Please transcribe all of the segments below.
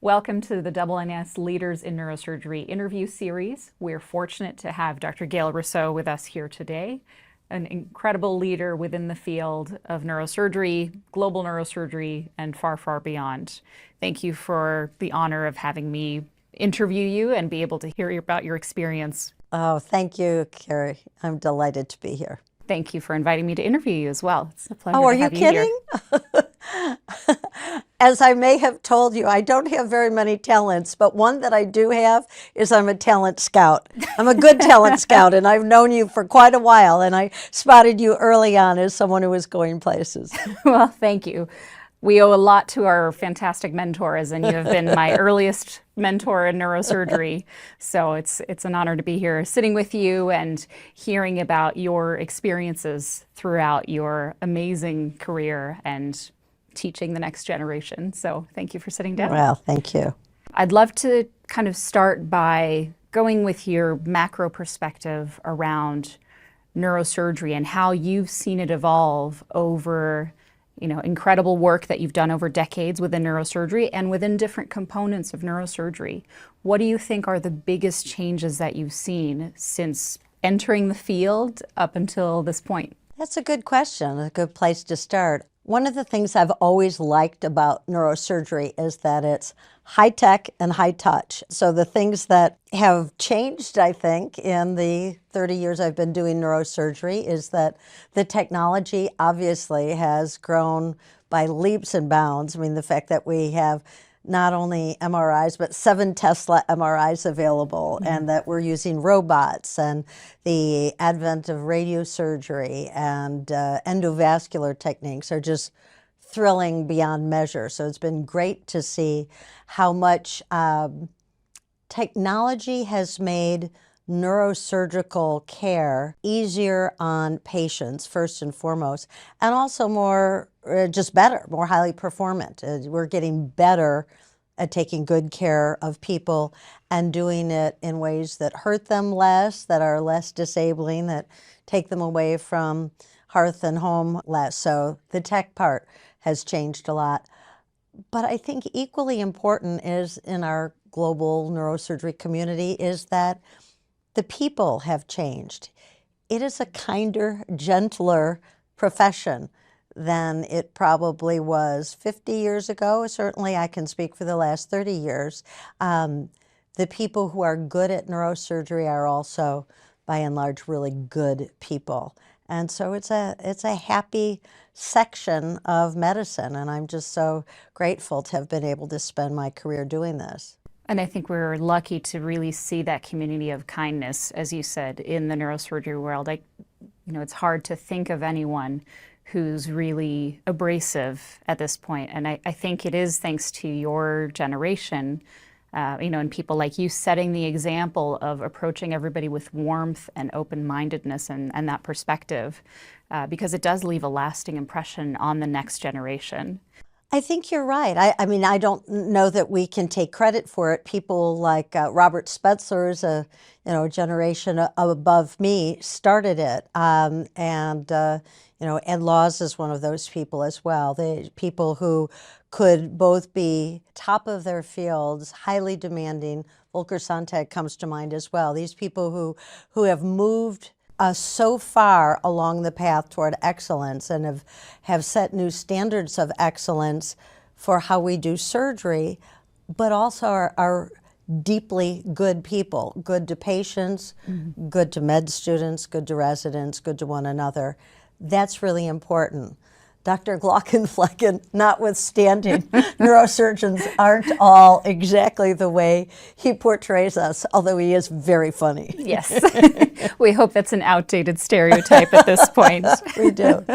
Welcome to the AANS Leaders in Neurosurgery interview series. We're fortunate to have Dr. Gail Rosseau with us here today, an incredible leader within the field of neurosurgery, global neurosurgery, and far, far beyond. Thank you for the honor of having me interview you and be able to hear about your experience. Oh, thank you, Carrie. I'm delighted to be here. Thank you for inviting me to interview you as well. It's a pleasure Oh, are to you have you kidding? As I may have told you, I don't have very many talents, but one that I do have is I'm a talent scout. I'm a good talent scout, and I've known you for quite a while, and I spotted you early on as someone who was going places. Well, thank you. We owe a lot to our fantastic mentors, and you have been my earliest mentor in neurosurgery. So it's an honor to be here sitting with you and hearing about your experiences throughout your amazing career and teaching the next generation. So thank you for sitting down. Well, thank you. I'd love to kind of start by going with your macro perspective around neurosurgery and how you've seen it evolve over incredible work that you've done over decades within neurosurgery and within different components of neurosurgery. What do you think are the biggest changes that you've seen since entering the field up until this point? That's a good question, a good place to start. One of the things I've always liked about neurosurgery is that it's high tech and high touch. So the things that have changed, I think, in the 30 years I've been doing neurosurgery is that the technology obviously has grown by leaps and bounds. I mean, the fact that we have not only MRIs, but 7 Tesla MRIs available, and that we're using robots, and the advent of radiosurgery and endovascular techniques are just thrilling beyond measure. So it's been great to see how much technology has made neurosurgical care easier on patients, first and foremost, and also more, just better, more highly performant. We're getting better at taking good care of people and doing it in ways that hurt them less, that are less disabling, that take them away from hearth and home less. So the tech part has changed a lot. But I think equally important is in our global neurosurgery community is that the people have changed. It is a kinder, gentler profession than it probably was 50 years ago. Certainly I can speak for the last 30 years. The people who are good at neurosurgery are also, by and large, really good people. And so it's a happy section of medicine, and I'm just so grateful to have been able to spend my career doing this. And I think we're lucky to really see that community of kindness, as you said, in the neurosurgery world. It's hard to think of anyone who's really abrasive at this point. And I think it is thanks to your generation, and people like you setting the example of approaching everybody with warmth and open-mindedness and that perspective, because it does leave a lasting impression on the next generation. I think you're right. I mean, I don't know that we can take credit for it. People like Robert Spetzler is a generation above me started it, Ed Laws is one of those people as well. The people who could both be top of their fields, highly demanding. Volker Sonntag comes to mind as well. These people who have moved so far along the path toward excellence and have set new standards of excellence for how we do surgery, but also are deeply good people, good to patients, good to med students, good to residents, good to one another. That's really important. Dr. Glockenflecken, notwithstanding, neurosurgeons aren't all exactly the way he portrays us, although he is very funny. Yes. We hope that's an outdated stereotype at this point. We do.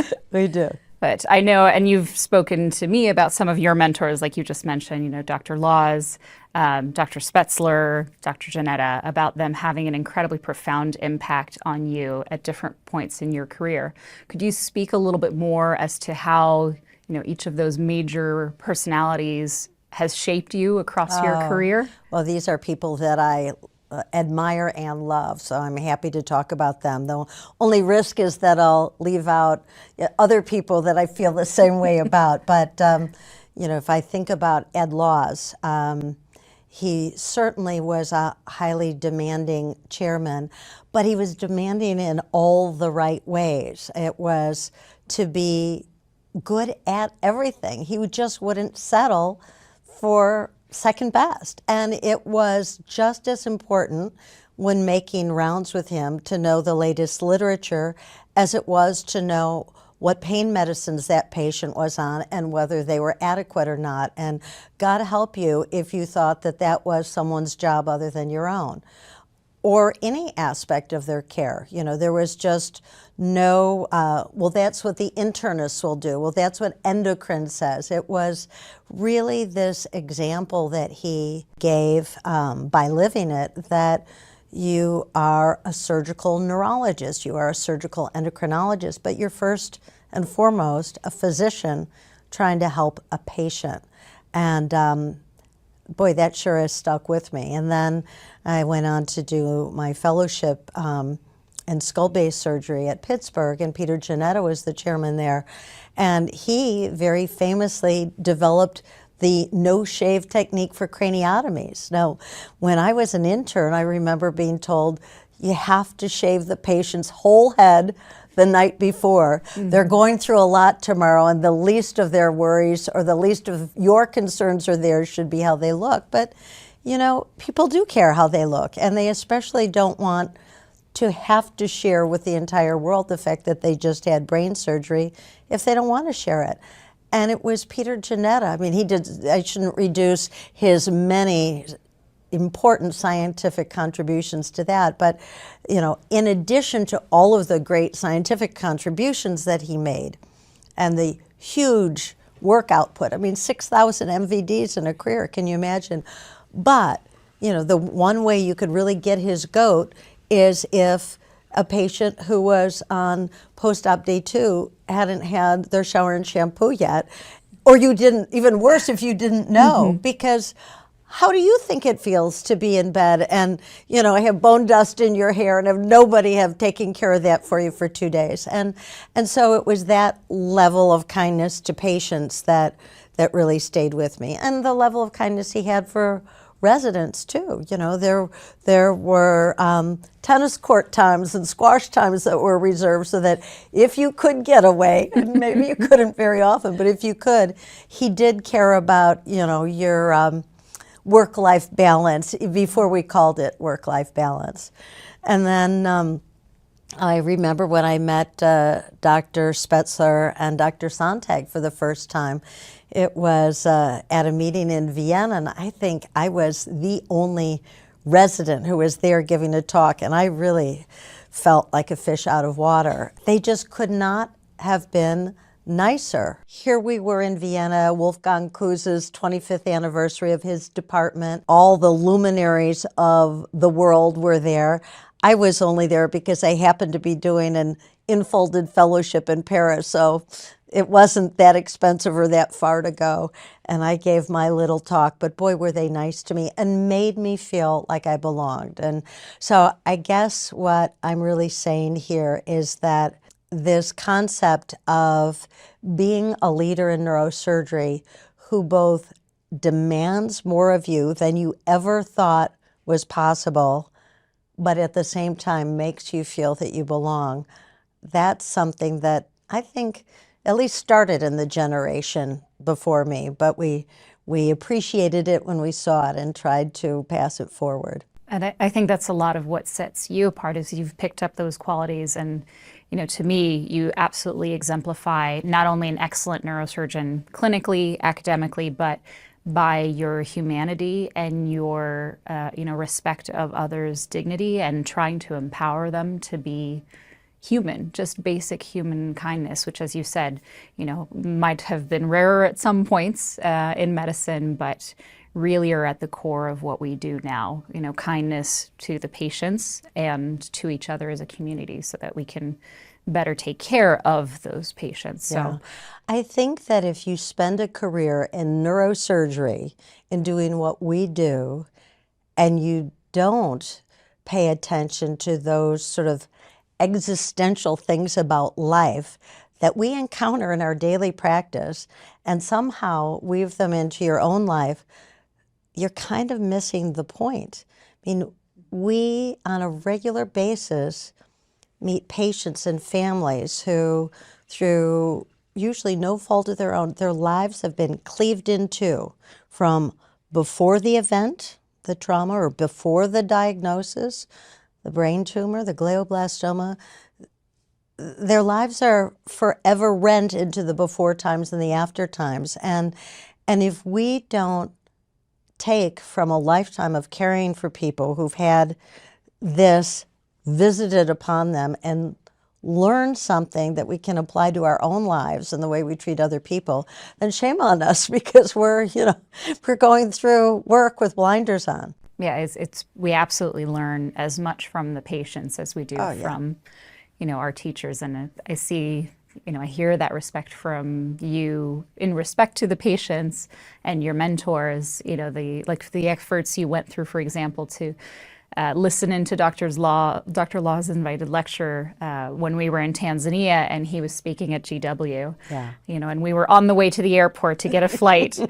But I know, and you've spoken to me about some of your mentors, like you just mentioned, Dr. Laws, Dr. Spetzler, Dr. Janetta, about them having an incredibly profound impact on you at different points in your career. Could you speak a little bit more as to how, each of those major personalities has shaped you across your career? Well, these are people that I admire and love, so I'm happy to talk about them. The only risk is that I'll leave out other people that I feel the same way about. But if I think about Ed Laws, he certainly was a highly demanding chairman, but he was demanding in all the right ways. It was to be good at everything. He just wouldn't settle for second best. And it was just as important when making rounds with him to know the latest literature as it was to know what pain medicines that patient was on and whether they were adequate or not. And God help you if you thought that that was someone's job other than your own, or any aspect of their care. There was just no, well, that's what the internist will do. Well, that's what endocrine says. It was really this example that he gave by living it, that you are a surgical neurologist, you are a surgical endocrinologist, but you're first and foremost a physician trying to help a patient. And boy, that sure has stuck with me. And then I went on to do my fellowship in skull-based surgery at Pittsburgh, and Peter Giannetta was the chairman there. And he very famously developed the no-shave technique for craniotomies. Now, when I was an intern, I remember being told, you have to shave the patient's whole head the night before. They're going through a lot tomorrow, and the least of their worries or the least of your concerns or theirs should be how they look. But, people do care how they look, and they especially don't want to have to share with the entire world the fact that they just had brain surgery if they don't want to share it. And it was Peter Giannetta. I mean, I shouldn't reduce his many important scientific contributions to that, but, in addition to all of the great scientific contributions that he made and the huge work output, 6,000 MVDs in a career, can you imagine? But, the one way you could really get his goat is if a patient who was on post-op day 2 hadn't had their shower and shampoo yet, or you didn't, even worse if you didn't know, because how do you think it feels to be in bed and, have bone dust in your hair and have nobody have taken care of that for you for 2 days? And so it was that level of kindness to patients that really stayed with me, and the level of kindness he had for residents too. There were tennis court times and squash times that were reserved so that if you could get away, and maybe you couldn't very often, but if you could, he did care about, your work-life balance before we called it work-life balance. And then I remember when I met Dr. Spetzler and Dr. Sontag for the first time. It was at a meeting in Vienna, and I think I was the only resident who was there giving a talk, and I really felt like a fish out of water. They just could not have been nicer. Here we were in Vienna, Wolfgang Kuse's 25th anniversary of his department. All the luminaries of the world were there. I was only there because I happened to be doing an infolded fellowship in Paris, so it wasn't that expensive or that far to go. And I gave my little talk, but boy, were they nice to me and made me feel like I belonged. And so I guess what I'm really saying here is that this concept of being a leader in neurosurgery who both demands more of you than you ever thought was possible, but at the same time makes you feel that you belong, that's something that I think at least started in the generation before me, but we appreciated it when we saw it and tried to pass it forward. And I think that's a lot of what sets you apart, is you've picked up those qualities. And, to me, you absolutely exemplify not only an excellent neurosurgeon clinically, academically, but by your humanity and your, respect of others' dignity and trying to empower them to be human, just basic human kindness, which, as you said, might have been rarer at some points in medicine, but really are at the core of what we do now. Kindness to the patients and to each other as a community so that we can better take care of those patients. So yeah. I think that if you spend a career in neurosurgery in doing what we do, and you don't pay attention to those sort of existential things about life that we encounter in our daily practice and somehow weave them into your own life, you're kind of missing the point. I mean, we on a regular basis meet patients and families who, through usually no fault of their own, their lives have been cleaved in two from before the event, the trauma, or before the diagnosis, the brain tumor, the glioblastoma. Their lives are forever rent into the before times and the after times. And if we don't take from a lifetime of caring for people who've had this visited upon them and learn something that we can apply to our own lives and the way we treat other people, then shame on us, because we're going through work with blinders on. Yeah, it's we absolutely learn as much from the patients as we do from, our teachers. And I see, I hear that respect from you in respect to the patients and your mentors, the efforts you went through, for example, to listen into Dr. Law's invited lecture when we were in Tanzania, and he was speaking at GW. Yeah. And we were on the way to the airport to get a flight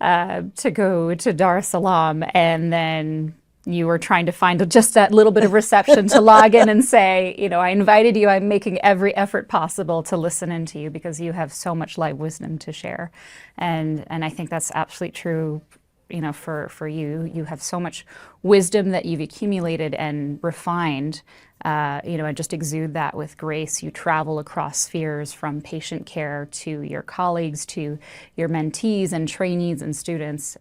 to go to Dar es Salaam, and then you were trying to find just that little bit of reception to log in and say, I invited you. I'm making every effort possible to listen into you because you have so much life wisdom to share, and I think that's absolutely true. For you, you have so much wisdom that you've accumulated and refined, and just exude that with grace. You travel across spheres from patient care to your colleagues, to your mentees and trainees and students,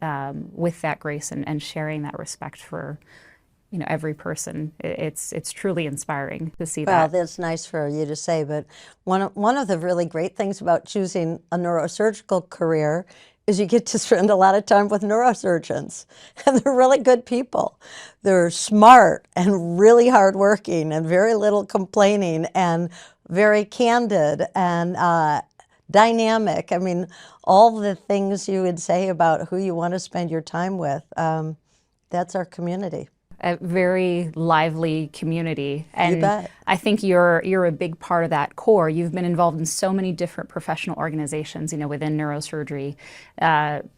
with that grace and sharing that respect for, every person. It's truly inspiring to see that. Well, that's nice for you to say, but one of the really great things about choosing a neurosurgical career is you get to spend a lot of time with neurosurgeons, and they're really good people. They're smart and really hardworking and very little complaining and very candid and dynamic. I mean, all the things you would say about who you want to spend your time with, that's our community. A very lively community, and you bet. I think you're a big part of that core. You've been involved in so many different professional organizations, within neurosurgery.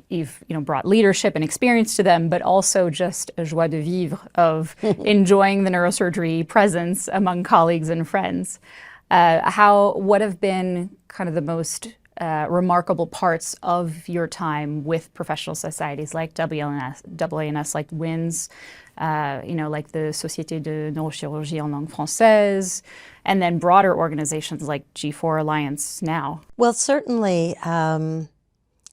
You've brought leadership and experience to them, but also just a joie de vivre of enjoying the neurosurgery presence among colleagues and friends. What have been kind of the most remarkable parts of your time with professional societies like AANS, like WINS, like the Société de Neurochirurgie en langue française, and then broader organizations like G4 Alliance now? Well, certainly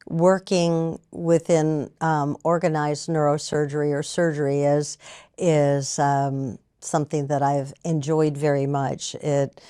working within organized neurosurgery or surgery is something that I've enjoyed very much. It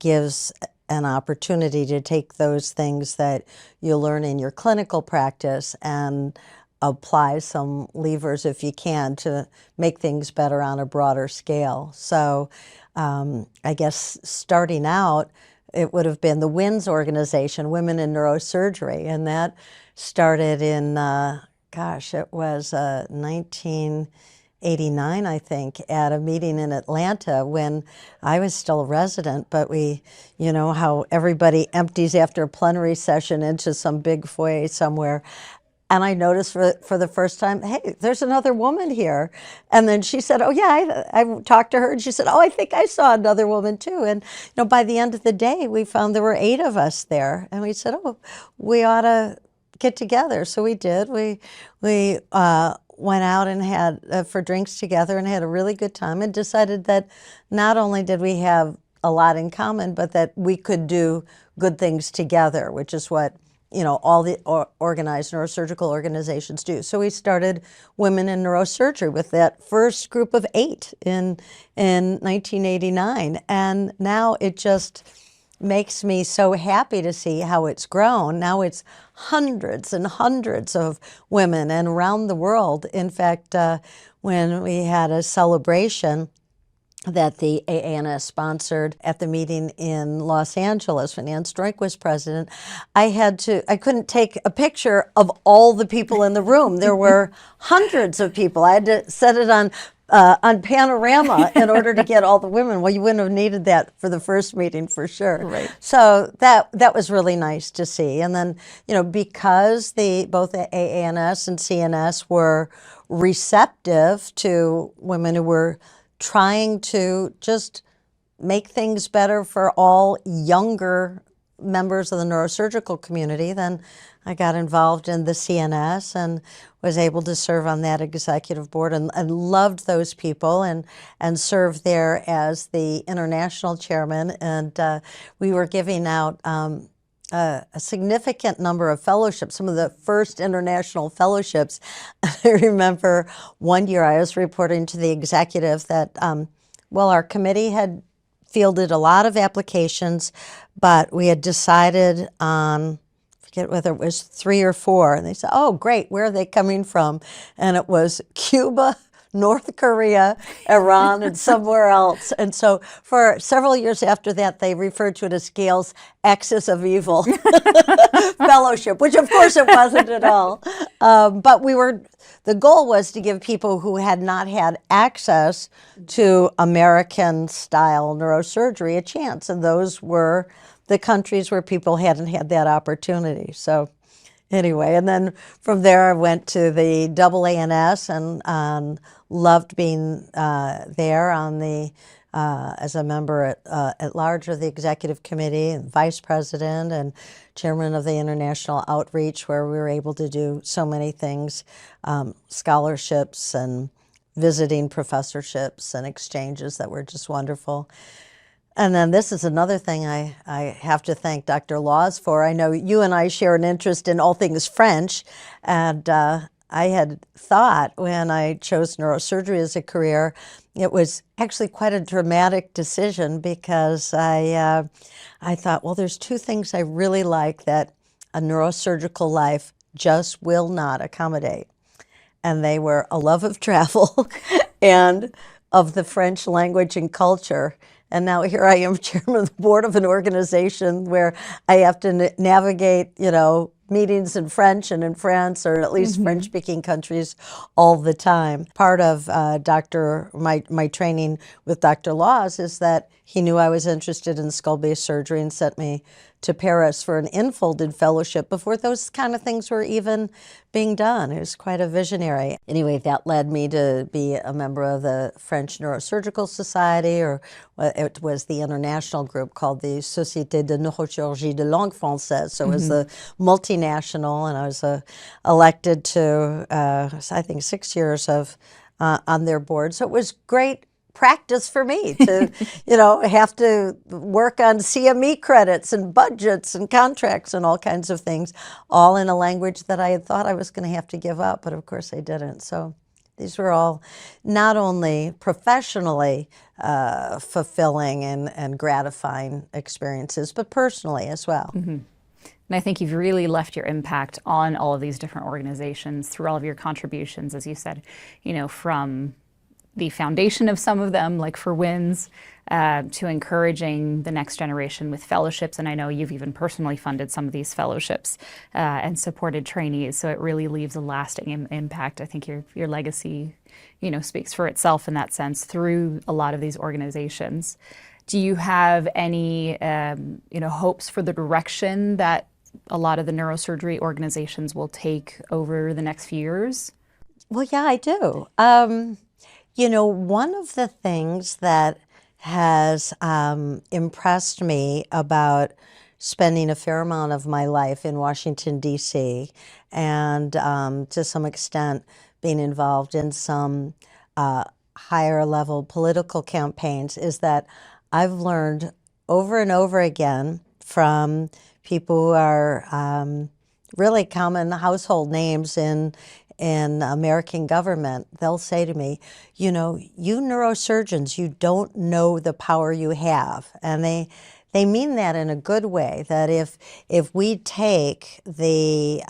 gives an opportunity to take those things that you learn in your clinical practice and apply some levers, if you can, to make things better on a broader scale. So I guess starting out, it would have been the WINS organization, Women in Neurosurgery, and that started in, it was 1989, I think, at a meeting in Atlanta when I was still a resident, but we, how everybody empties after a plenary session into some big foyer somewhere. And I noticed for the first time, hey, there's another woman here. And then she said, oh, yeah, I talked to her, and she said, oh, I think I saw another woman too. And by the end of the day, we found there were 8 of us there. And we said, oh, we ought to get together. So we did. We went out and had for drinks together and had a really good time, and decided that not only did we have a lot in common, but that we could do good things together, which is what all the organized neurosurgical organizations do. So we started Women in Neurosurgery with that first group of 8 in 1989. And now it just makes me so happy to see how it's grown. Now it's hundreds and hundreds of women, and around the world. In fact, when we had a celebration that the AANS sponsored at the meeting in Los Angeles when Ann Stroik was president, I couldn't take a picture of all the people in the room. There were hundreds of people. I had to set it on on Panorama in order to get all the women. Well, you wouldn't have needed that for the first meeting for sure. Right. So that was really nice to see. And then, because both the AANS and CNS were receptive to women who were trying to just make things better for all younger members of the neurosurgical community, then I got involved in the CNS and was able to serve on that executive board and loved those people and served there as the international chairman. And we were giving out a significant number of fellowships, some of the first international fellowships. I remember one year I was reporting to the executive that, our committee had fielded a lot of applications, but we had decided on, I forget whether it was 3 or 4, and they said, oh, great, where are they coming from? And it was Cuba, North Korea, Iran, and somewhere else. And so for several years after that, they referred to it as Gail's Axis of Evil Fellowship, which of course it wasn't at all. But the goal was to give people who had not had access to American-style neurosurgery a chance, and those were the countries where people hadn't had that opportunity. So anyway, and then from there I went to the AANS and loved being there on the as a member at large of the executive committee and vice president and chairman of the international outreach, where we were able to do so many things, scholarships and visiting professorships and exchanges that were just wonderful. And then this is another thing I have to thank Dr. Laws for. I know you and I share an interest in all things French, and I had thought when I chose neurosurgery as a career, it was actually quite a dramatic decision because I thought, well, there's 2 things I really like that a neurosurgical life just will not accommodate. And they were a love of travel and of the French language and culture. And now here I am, chairman of the board of an organization where I have to navigate, meetings in French and in France, or at least French-speaking countries, all the time. Part of my training with Dr. Laws is that he knew I was interested in skull-base surgery and sent me to Paris for an infolded fellowship before those kind of things were even being done. It was quite a visionary. Anyway, that led me to be a member of the French Neurosurgical Society, or it was the international group called the Société de Neurochirurgie de Langue Française. So it was the multinational, and I was elected to, I think, 6 years on their board. So it was great practice for me to, have to work on CME credits and budgets and contracts and all kinds of things, all in a language that I had thought I was going to have to give up, but of course I didn't. So these were all not only professionally fulfilling and gratifying experiences, but personally as well. And I think you've really left your impact on all of these different organizations through all of your contributions, as you said, from the foundation of some of them, like for WINS, to encouraging the next generation with fellowships. And I know you've even personally funded some of these fellowships and supported trainees. So it really leaves a lasting impact. I think your legacy, speaks for itself in that sense through a lot of these organizations. Do you have any, hopes for the direction that a lot of the neurosurgery organizations will take over the next few years? Well, yeah, I do. One of the things that has impressed me about spending a fair amount of my life in Washington, D.C., and to some extent being involved in some higher level political campaigns is that I've learned over and over again from people who are really common household names in American government. They'll say to me, you neurosurgeons, you don't know the power you have. And they mean that in a good way, that if we take the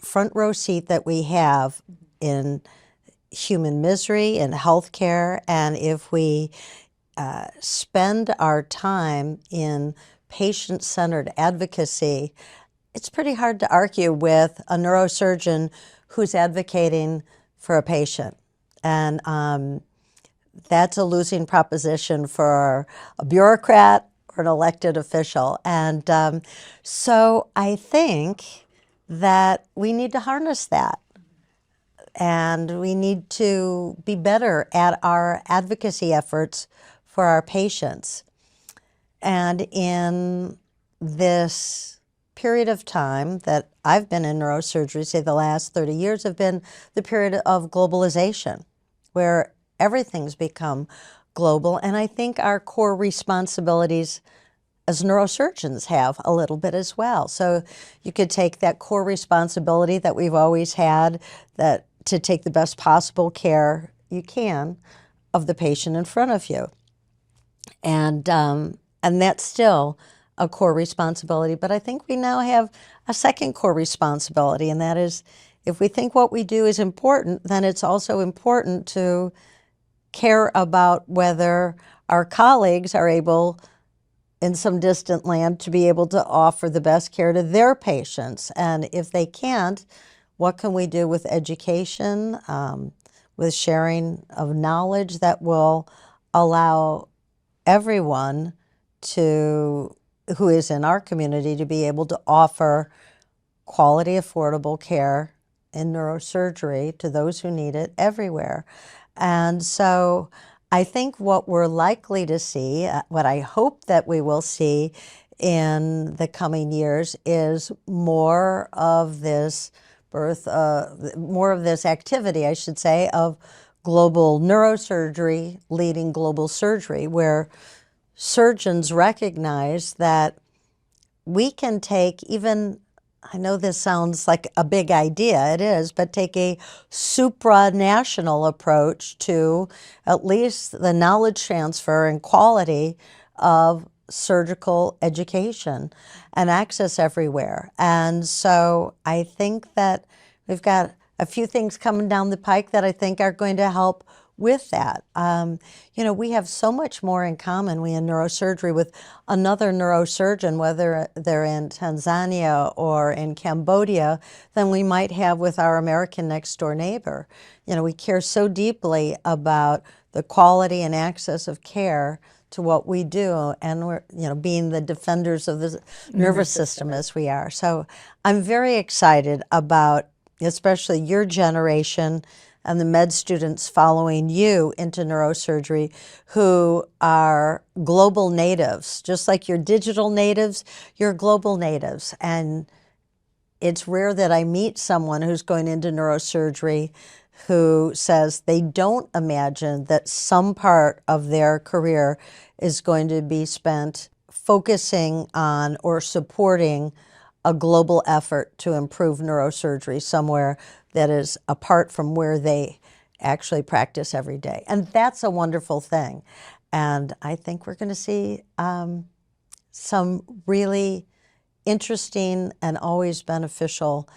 front row seat that we have in human misery and healthcare, and if we spend our time in patient-centered advocacy, it's pretty hard to argue with a neurosurgeon who's advocating for a patient. And that's a losing proposition for a bureaucrat or an elected official. And so I think that we need to harness that. And we need to be better at our advocacy efforts for our patients. And in this period of time that I've been in neurosurgery, say the last 30 years, have been the period of globalization, where everything's become global. And I think our core responsibilities as neurosurgeons have a little bit as well. So you could take that core responsibility that we've always had, that to take the best possible care you can of the patient in front of you. And that's still a core responsibility. But I think we now have a second core responsibility, and that is, if we think what we do is important, then it's also important to care about whether our colleagues are able, in some distant land, to be able to offer the best care to their patients. And if they can't, what can we do with education, with sharing of knowledge that will allow everyone who is in our community to be able to offer quality, affordable care in neurosurgery to those who need it everywhere. And so I think what we're likely to see, what I hope that we will see in the coming years, is more of this more of this activity, I should say, of global neurosurgery leading global surgery, where surgeons recognize that we can take even, I know this sounds like a big idea, it is, but take a supranational approach to at least the knowledge transfer and quality of surgical education and access everywhere. And so I think that we've got a few things coming down the pike that I think are going to help with that. We have so much more in common, we in neurosurgery, with another neurosurgeon, whether they're in Tanzania or in Cambodia, than we might have with our American next door neighbor. We care so deeply about the quality and access of care to what we do, and we're, being the defenders of the nervous system as we are. So I'm very excited about, especially your generation and the med students following you into neurosurgery, who are global natives. Just like you're digital natives, you're global natives. And it's rare that I meet someone who's going into neurosurgery who says they don't imagine that some part of their career is going to be spent focusing on or supporting a global effort to improve neurosurgery somewhere that is apart from where they actually practice every day. And that's a wonderful thing. And I think we're going to see some really interesting and always beneficial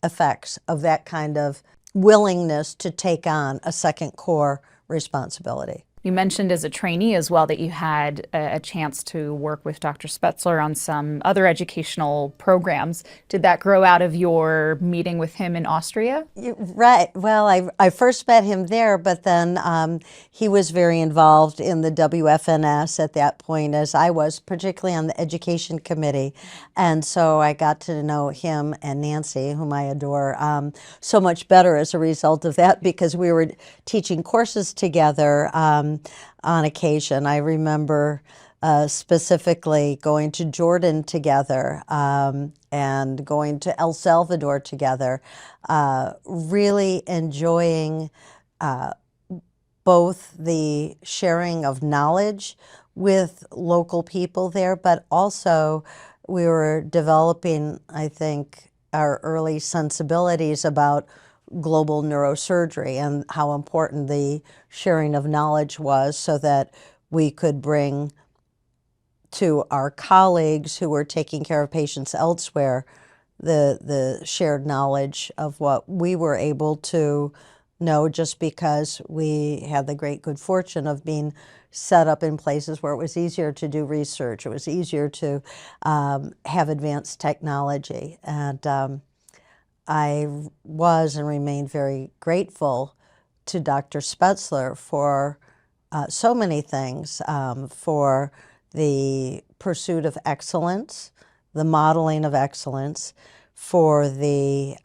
effects of that kind of willingness to take on a second core responsibility. You mentioned as a trainee as well that you had a chance to work with Dr. Spetzler on some other educational programs. Did that grow out of your meeting with him in Austria? Right. Well, I first met him there, but then he was very involved in the WFNS at that point, as I was, particularly on the education committee. And so I got to know him and Nancy, whom I adore, so much better as a result of that, because we were teaching courses together on occasion. I remember specifically going to Jordan together and going to El Salvador together, really enjoying both the sharing of knowledge with local people there, but also we were developing, I think, our early sensibilities about global neurosurgery and how important the sharing of knowledge was, so that we could bring to our colleagues who were taking care of patients elsewhere the shared knowledge of what we were able to know, just because we had the great good fortune of being set up in places where it was easier to do research. It was easier to have advanced technology. And I was and remain very grateful to Dr. Spetzler for so many things, for the pursuit of excellence, the modeling of excellence, for the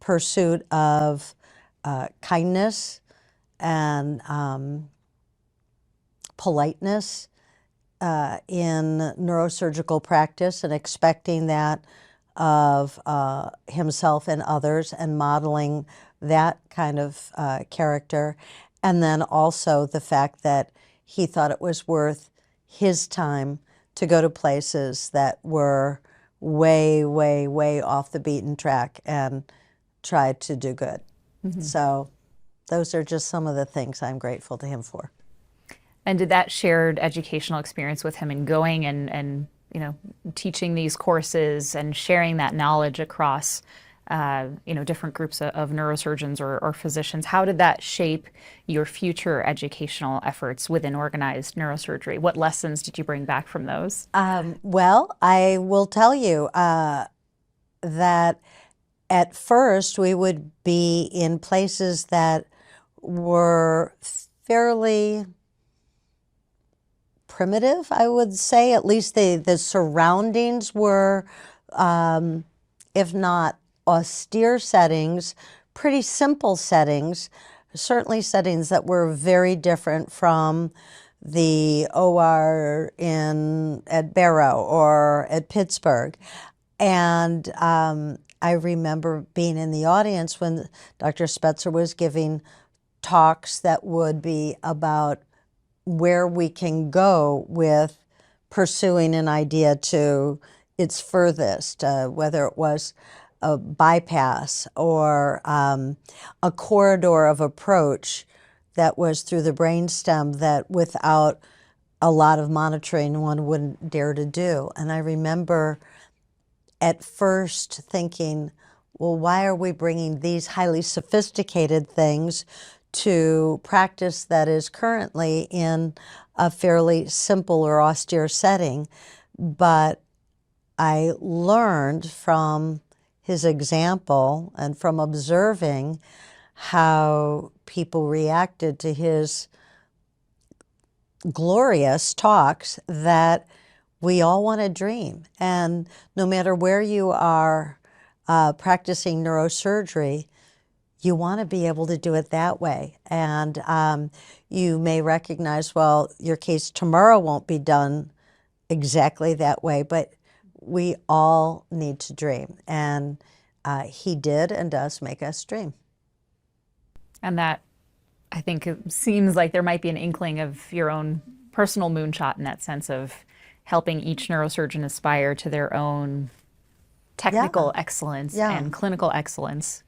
pursuit of kindness and politeness in neurosurgical practice, and expecting that of himself and others, and modeling that kind of character. And then also the fact that he thought it was worth his time to go to places that were way, way, way off the beaten track and try to do good. So those are just some of the things I'm grateful to him for. And did that shared educational experience with him in going and you know, teaching these courses and sharing that knowledge across you know, different groups of neurosurgeons or physicians, how did that shape your future educational efforts within organized neurosurgery? What lessons did you bring back from those? Well, I will tell you that at first we would be in places that were fairly primitive, I would say. At least the surroundings were, if not austere settings, pretty simple settings, certainly settings that were very different from the OR at Barrow or at Pittsburgh. And I remember being in the audience when Dr. Spetzler was giving talks that would be about where we can go with pursuing an idea to its furthest, whether it was a bypass or a corridor of approach that was through the brainstem that without a lot of monitoring one wouldn't dare to do. And I remember at first thinking, well, why are we bringing these highly sophisticated things to practice that is currently in a fairly simple or austere setting? But I learned from his example and from observing how people reacted to his glorious talks that we all want to dream. And no matter where you are practicing neurosurgery, you want to be able to do it that way. And you may recognize, well, your case tomorrow won't be done exactly that way, but we all need to dream. And he did and does make us dream. And that, I think, it seems like there might be an inkling of your own personal moonshot in that sense of helping each neurosurgeon aspire to their own technical excellence and clinical excellence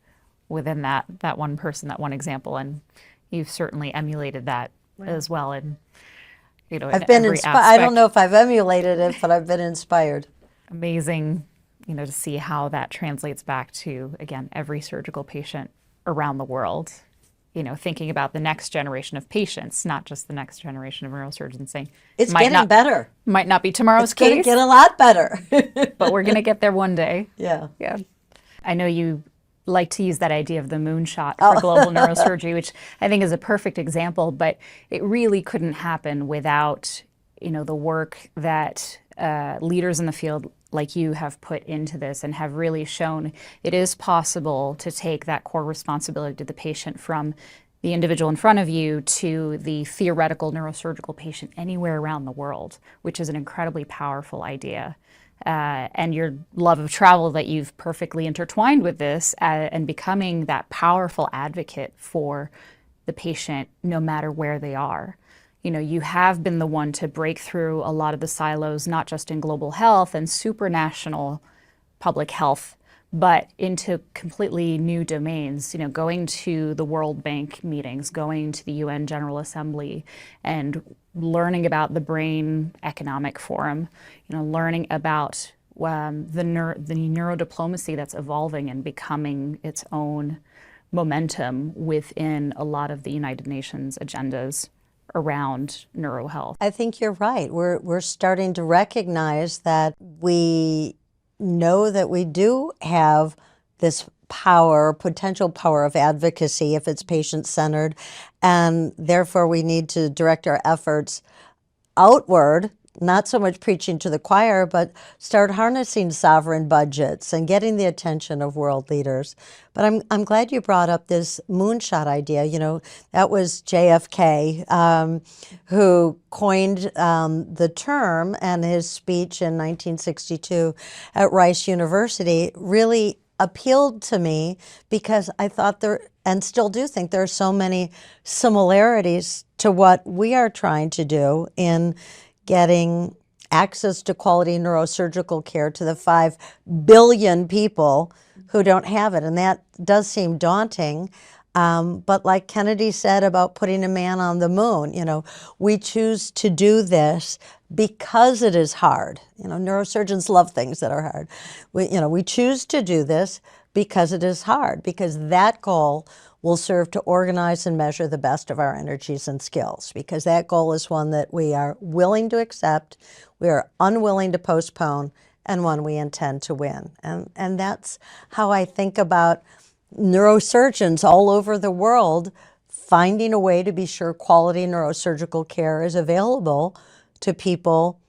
within that one person, that one example. And you've certainly emulated that as well. And you know, I've been inspired. I don't know if I've emulated it, but I've been inspired. Amazing, you know, to see how that translates back to, again, every surgical patient around the world. You know, thinking about the next generation of patients, not just the next generation of neurosurgeons, saying it's getting better. Might not be tomorrow's case. It's going to get a lot better. But we're going to get there one day. Yeah. Yeah. I know you like to use that idea of the moonshot for global neurosurgery, which I think is a perfect example, but it really couldn't happen without, you know, the work that leaders in the field like you have put into this and have really shown it is possible to take that core responsibility to the patient from the individual in front of you to the theoretical neurosurgical patient anywhere around the world, which is an incredibly powerful idea. And your love of travel that you've perfectly intertwined with this and becoming that powerful advocate for the patient no matter where they are. You know, you have been the one to break through a lot of the silos, not just in global health and supranational public health, but into completely new domains, you know, going to the World Bank meetings, going to the UN General Assembly and learning about the Brain Economic Forum, you know, learning about the neurodiplomacy that's evolving and becoming its own momentum within a lot of the United Nations agendas around neurohealth. I think you're right. We're starting to recognize that we know that we do have this power, potential power of advocacy if it's patient-centered, and therefore we need to direct our efforts outward, not so much preaching to the choir, but start harnessing sovereign budgets and getting the attention of world leaders. But I'm glad you brought up this moonshot idea. You know, that was JFK who coined the term, and his speech in 1962 at Rice University really appealed to me because I thought there, and still do think, there are so many similarities to what we are trying to do in getting access to quality neurosurgical care to the 5 billion people who don't have it. And that does seem daunting. But like Kennedy said about putting a man on the moon, you know, we choose to do this because it is hard. You know, neurosurgeons love things that are hard. We choose to do this because it is hard, because that goal will serve to organize and measure the best of our energies and skills, because that goal is one that we are willing to accept, we are unwilling to postpone, and one we intend to win. And that's how I think about neurosurgeons all over the world finding a way to be sure quality neurosurgical care is available to people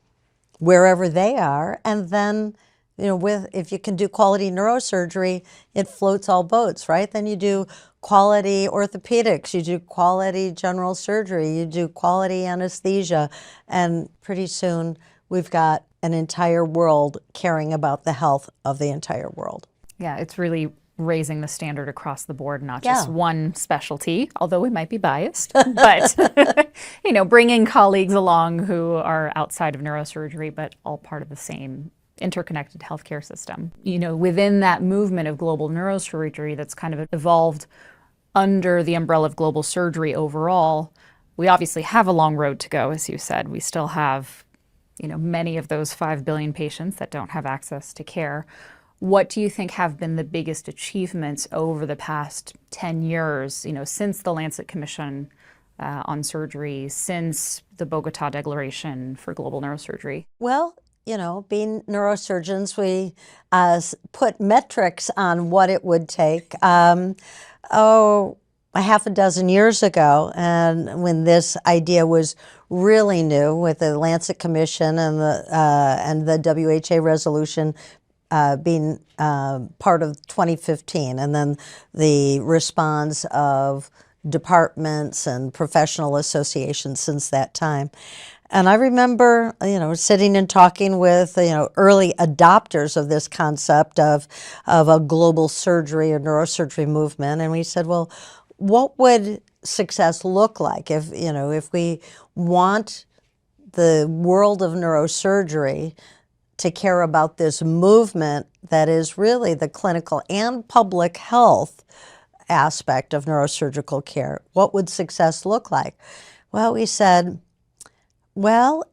wherever they are. And then, you know, if you can do quality neurosurgery, it floats all boats, right? Then you do quality orthopedics, you do quality general surgery, you do quality anesthesia, and pretty soon we've got an entire world caring about the health of the entire world. Yeah, it's really raising the standard across the board, not just one specialty, although we might be biased, but you know, bringing colleagues along who are outside of neurosurgery, but all part of the same interconnected healthcare system. You know, within that movement of global neurosurgery that's kind of evolved under the umbrella of global surgery overall, we obviously have a long road to go, as you said. We still have, you know, many of those 5 billion patients that don't have access to care. What do you think have been the biggest achievements over the past 10 years, you know, since the Lancet Commission on Surgery, since the Bogota Declaration for Global Neurosurgery? Well, you know, being neurosurgeons, we put metrics on what it would take. A half a dozen years ago, and when this idea was really new with the Lancet Commission and the WHA resolution being part of 2015, and then the response of departments and professional associations since that time. And I remember, you know, sitting and talking with, you know, early adopters of this concept of a global surgery or neurosurgery movement, and we said, well, what would success look like if, you know, if we want the world of neurosurgery to care about this movement that is really the clinical and public health aspect of neurosurgical care? What would success look like? Well, we said, well,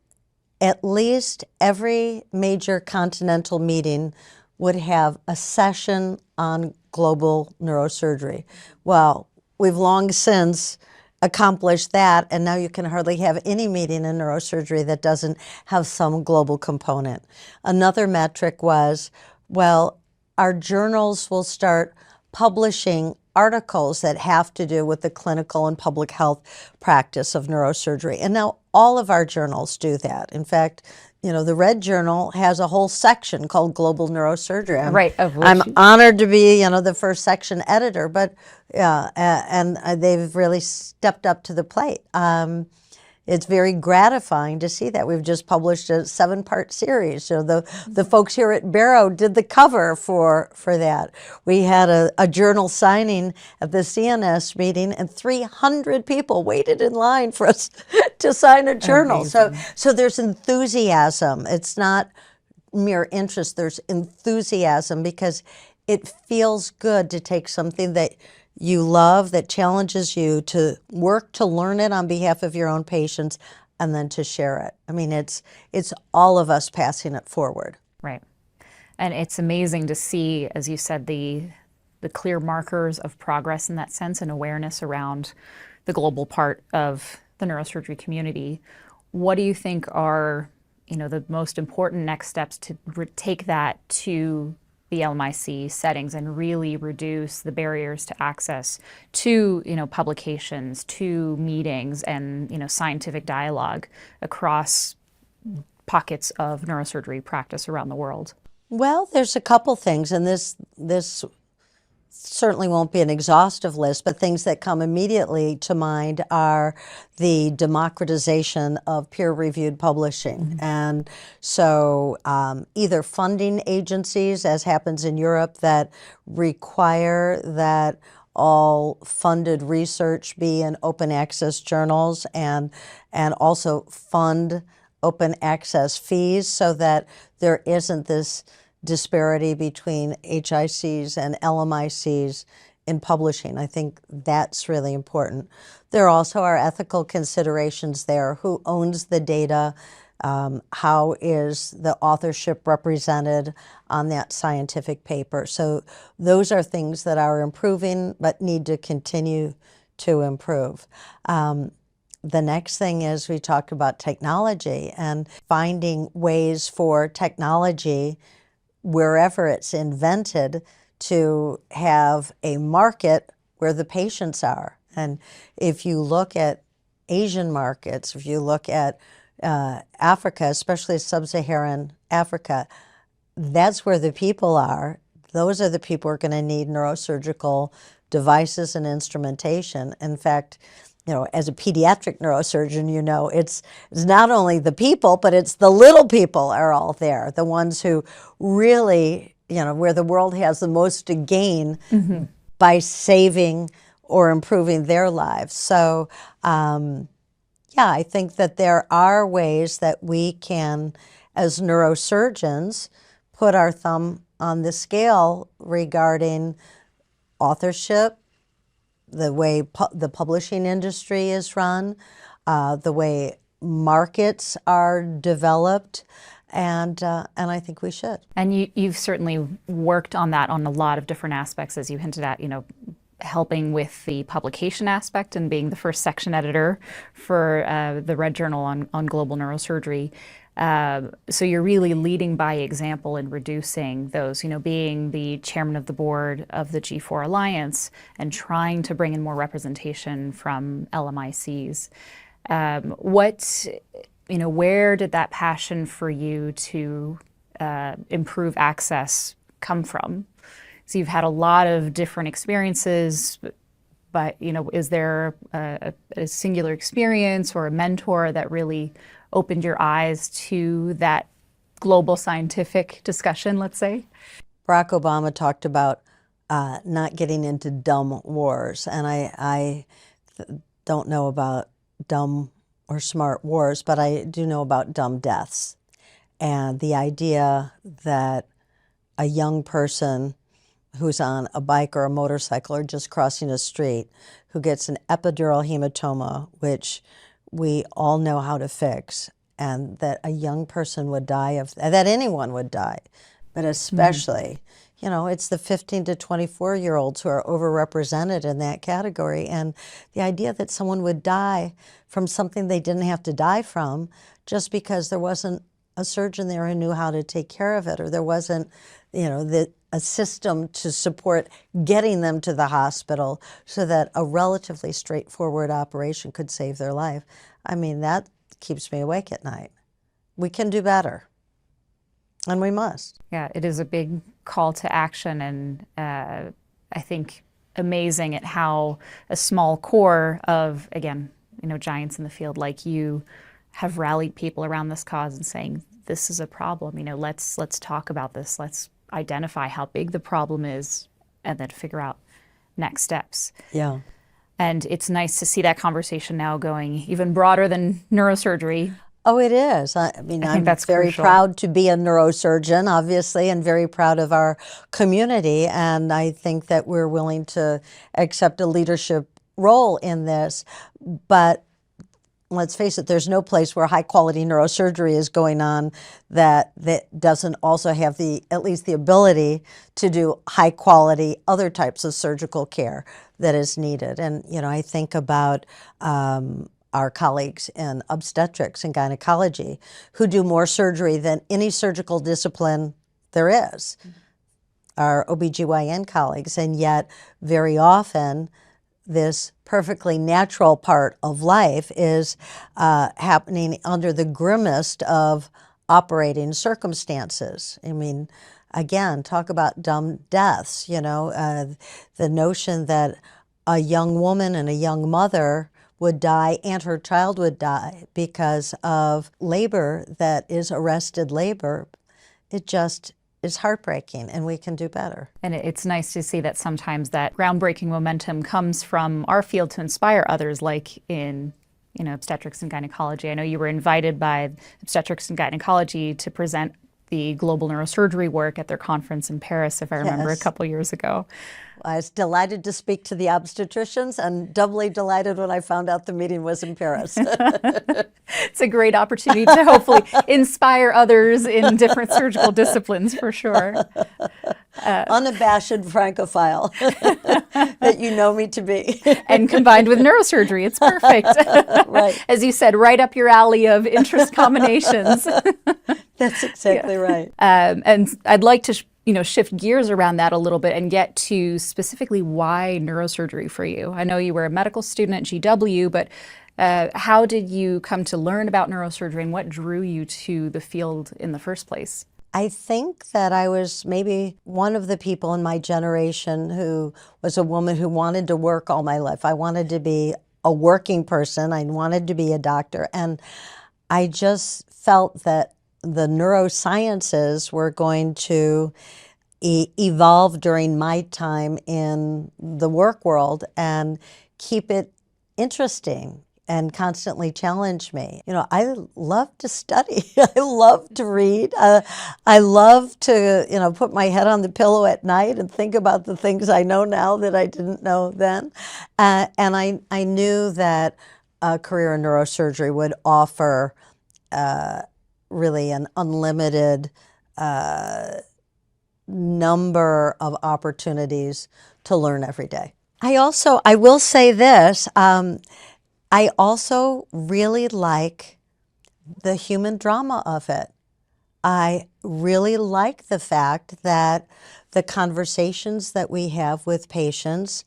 at least every major continental meeting would have a session on global neurosurgery. Well, we've long since accomplished that, and now you can hardly have any meeting in neurosurgery that doesn't have some global component. Another metric was, well, our journals will start publishing articles that have to do with the clinical and public health practice of neurosurgery. And now all of our journals do that. In fact, you know, the Red Journal has a whole section called Global Neurosurgery. I'm honored to be, you know, the first section editor, but and they've really stepped up to the plate. It's very gratifying to see that. We've just published a 7-part series. So the folks here at Barrow did the cover for that. We had a journal signing at the CNS meeting, and 300 people waited in line for us to sign a journal. So there's enthusiasm. It's not mere interest. There's enthusiasm because it feels good to take something that you love, that challenges you, to work to learn it on behalf of your own patients, and then to share it. I mean, it's all of us passing it forward. Right. And it's amazing to see, as you said, the clear markers of progress in that sense and awareness around the global part of the neurosurgery community. What do you think are, you know, the most important next steps to take that to the LMIC settings and really reduce the barriers to access to, publications, to meetings, and, scientific dialogue across pockets of neurosurgery practice around the world? Well, there's a couple things, and this certainly won't be an exhaustive list, but things that come immediately to mind are the democratization of peer-reviewed publishing. And so either funding agencies, as happens in Europe, that require that all funded research be in open access journals, and also fund open access fees so that there isn't this disparity between HICs and LMICs in publishing. I think that's really important. There also are ethical considerations there. Who owns the data? How is the authorship represented on that scientific paper? So those are things that are improving but need to continue to improve. The next thing is we talked about technology and finding ways for technology wherever it's invented to have a market where the patients are. And if you look at Asian markets, if you look at Africa, especially sub-Saharan Africa, that's where the people are. Those are the people who are going to need neurosurgical devices and instrumentation. In fact, as a pediatric neurosurgeon, it's not only the people, but it's the little people are all there, the ones who really, where the world has the most to gain by saving or improving their lives. So, I think that there are ways that we can, as neurosurgeons, put our thumb on the scale regarding authorship, the way the publishing industry is run, the way markets are developed, and I think we should. And you've certainly worked on that on a lot of different aspects, as you hinted at, helping with the publication aspect and being the first section editor for the Red Journal on global neurosurgery. So you're really leading by example in reducing those, being the chairman of the board of the G4 Alliance and trying to bring in more representation from LMICs. Where did that passion for you to improve access come from? So you've had a lot of different experiences, but is there a singular experience or a mentor that really opened your eyes to that global scientific discussion, let's say? Barack Obama talked about not getting into dumb wars, and I don't know about dumb or smart wars, but I do know about dumb deaths. And the idea that a young person who's on a bike or a motorcycle or just crossing a street who gets an epidural hematoma, which we all know how to fix, and that a young person would die of that, anyone would die, but especially, it's the 15 to 24-year-olds who are overrepresented in that category. And the idea that someone would die from something they didn't have to die from just because there wasn't a surgeon there who knew how to take care of it, or there wasn't, a system to support getting them to the hospital so that a relatively straightforward operation could save their life. I mean, that keeps me awake at night. We can do better, and we must. Yeah, it is a big call to action, and I think amazing at how a small core of, again, giants in the field like you have rallied people around this cause and saying, this is a problem, let's talk about this, let's identify how big the problem is, and then figure out next steps. Yeah. And it's nice to see that conversation now going even broader than neurosurgery. Oh, it is. I mean, I'm that's very crucial. proud to be a neurosurgeon, obviously, and very proud of our community. And I think that we're willing to accept a leadership role in this. But let's face it, there's no place where high-quality neurosurgery is going on that doesn't also have at least the ability to do high-quality other types of surgical care that is needed. And, I think about our colleagues in obstetrics and gynecology who do more surgery than any surgical discipline there is. our OBGYN colleagues, and yet very often this perfectly natural part of life is happening under the grimmest of operating circumstances. I mean, again, talk about dumb deaths, the notion that a young woman and a young mother would die and her child would die because of labor that is arrested labor. It just is heartbreaking, and we can do better. And it's nice to see that sometimes that groundbreaking momentum comes from our field to inspire others, like in obstetrics and gynecology. I know you were invited by obstetrics and gynecology to present the global neurosurgery work at their conference in Paris, if I remember, Yes. a couple years ago. I was delighted to speak to the obstetricians and doubly delighted when I found out the meeting was in Paris. It's a great opportunity to hopefully inspire others in different surgical disciplines, for sure. Unabashed francophile that you know me to be. And combined with neurosurgery, it's perfect. Right. As you said, right up your alley of interest combinations. That's exactly right. And I'd like to shift gears around that a little bit and get to specifically why neurosurgery for you. I know you were a medical student at GW, but how did you come to learn about neurosurgery, and what drew you to the field in the first place? I think that I was maybe one of the people in my generation who was a woman who wanted to work all my life. I wanted to be a working person. I wanted to be a doctor. And I just felt that the neurosciences were going to evolve during my time in the work world and keep it interesting and constantly challenge me. I love to study. I love to read. I love to, put my head on the pillow at night and think about the things I know now that I didn't know then. And I knew that a career in neurosurgery would offer really an unlimited number of opportunities to learn every day. I will say this, I also really like the human drama of it. I really like the fact that the conversations that we have with patients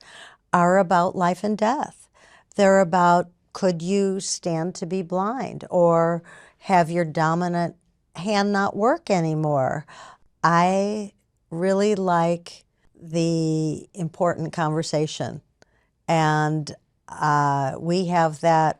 are about life and death. They're about, could you stand to be blind, or have your dominant hand not work anymore? I really like the important conversation, and we have that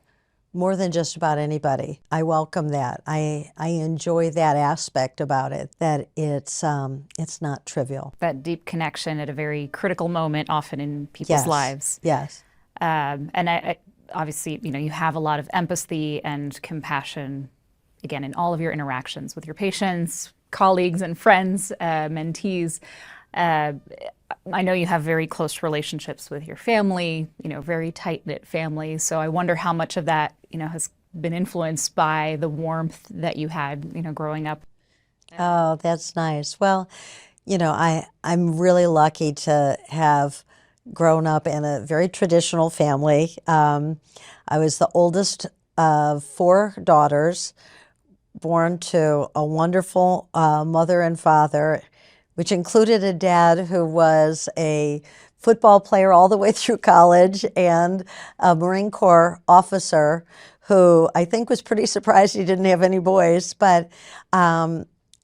more than just about anybody. I welcome that. I enjoy that aspect about it, that it's not trivial. That deep connection at a very critical moment, often in people's Yes. lives. Yes. And I obviously, you have a lot of empathy and compassion, again, in all of your interactions with your patients, colleagues and friends, mentees. I know you have very close relationships with your family, very tight-knit family. So I wonder how much of that, has been influenced by the warmth that you had, growing up. Oh, that's nice. Well, I'm really lucky to have grown up in a very traditional family. I was the oldest of 4 daughters, born to a wonderful mother and father, which included a dad who was a football player all the way through college and a Marine Corps officer who I think was pretty surprised he didn't have any boys, but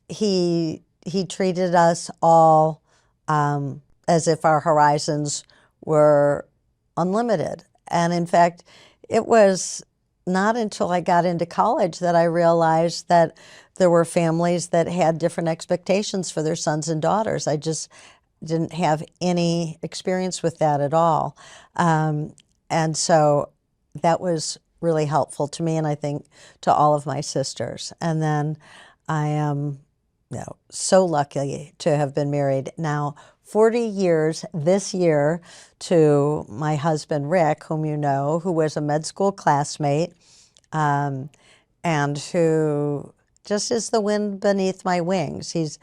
he treated us all as if our horizons were unlimited. And in fact, it was not until I got into college that I realized that there were families that had different expectations for their sons and daughters. I just didn't have any experience with that at all. And so that was really helpful to me, and I think to all of my sisters. And then I am so lucky to have been married now 40 years this year to my husband, Rick, whom you know, who was a med school classmate, and who just is the wind beneath my wings. He's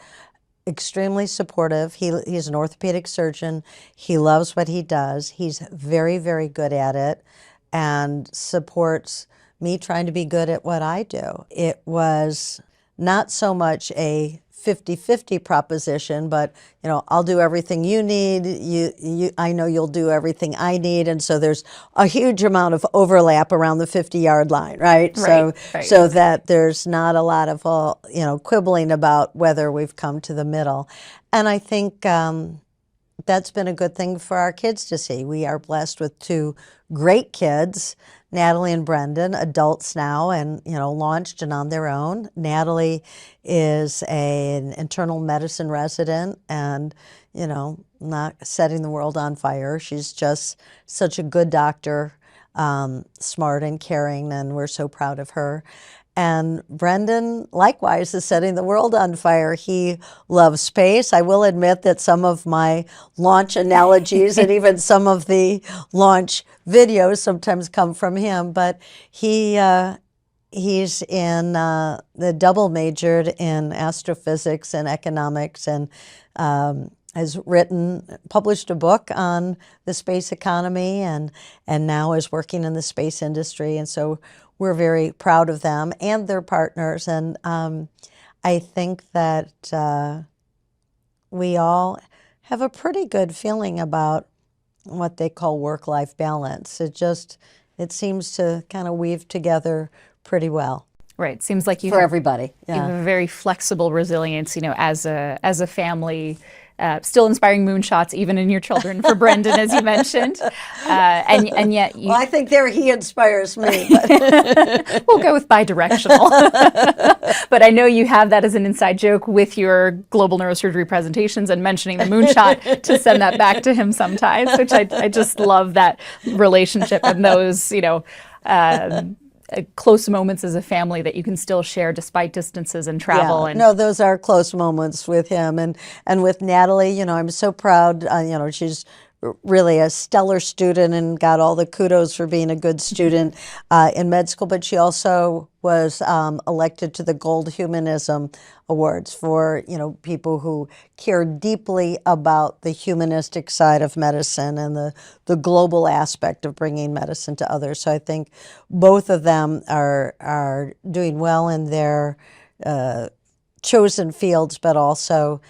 extremely supportive. He's an orthopedic surgeon. He loves what he does. He's very, very good at it and supports me trying to be good at what I do. It was not so much a 50-50 proposition, but I'll do everything you need. I know you'll do everything I need, and so there's a huge amount of overlap around the 50-yard line, right? Right, So that there's not a lot of quibbling about whether we've come to the middle, and I think that's been a good thing for our kids to see. We are blessed with two great kids, Natalie and Brendan, adults now and, launched and on their own. Natalie is an internal medicine resident and, not setting the world on fire. She's just such a good doctor, smart and caring, and we're so proud of her. And Brendan, likewise, is setting the world on fire. He loves space. I will admit that some of my launch analogies and even some of the launch videos sometimes come from him. But he's in the double majored in astrophysics and economics, and has published a book on the space economy, and now is working in the space industry. And so we're very proud of them and their partners. And I think that we all have a pretty good feeling about what they call work-life balance. It seems to kind of weave together pretty well. Right. Seems like you for have, everybody. you have a very flexible resilience, as a family. Still inspiring moonshots, even in your children, for Brendan, as you mentioned, and yet you. Well, I think he inspires me. But. We'll go with bi-directional. But I know you have that as an inside joke with your global neurosurgery presentations and mentioning the moonshot to send that back to him sometimes, which I just love that relationship and those close moments as a family that you can still share despite distances and travel. Yeah. And no, those are close moments with him. And with Natalie, I'm so proud. She's really a stellar student and got all the kudos for being a good student in med school. But she also was elected to the Gold Humanism Awards for, people who care deeply about the humanistic side of medicine and the global aspect of bringing medicine to others. So I think both of them are doing well in their chosen fields, but also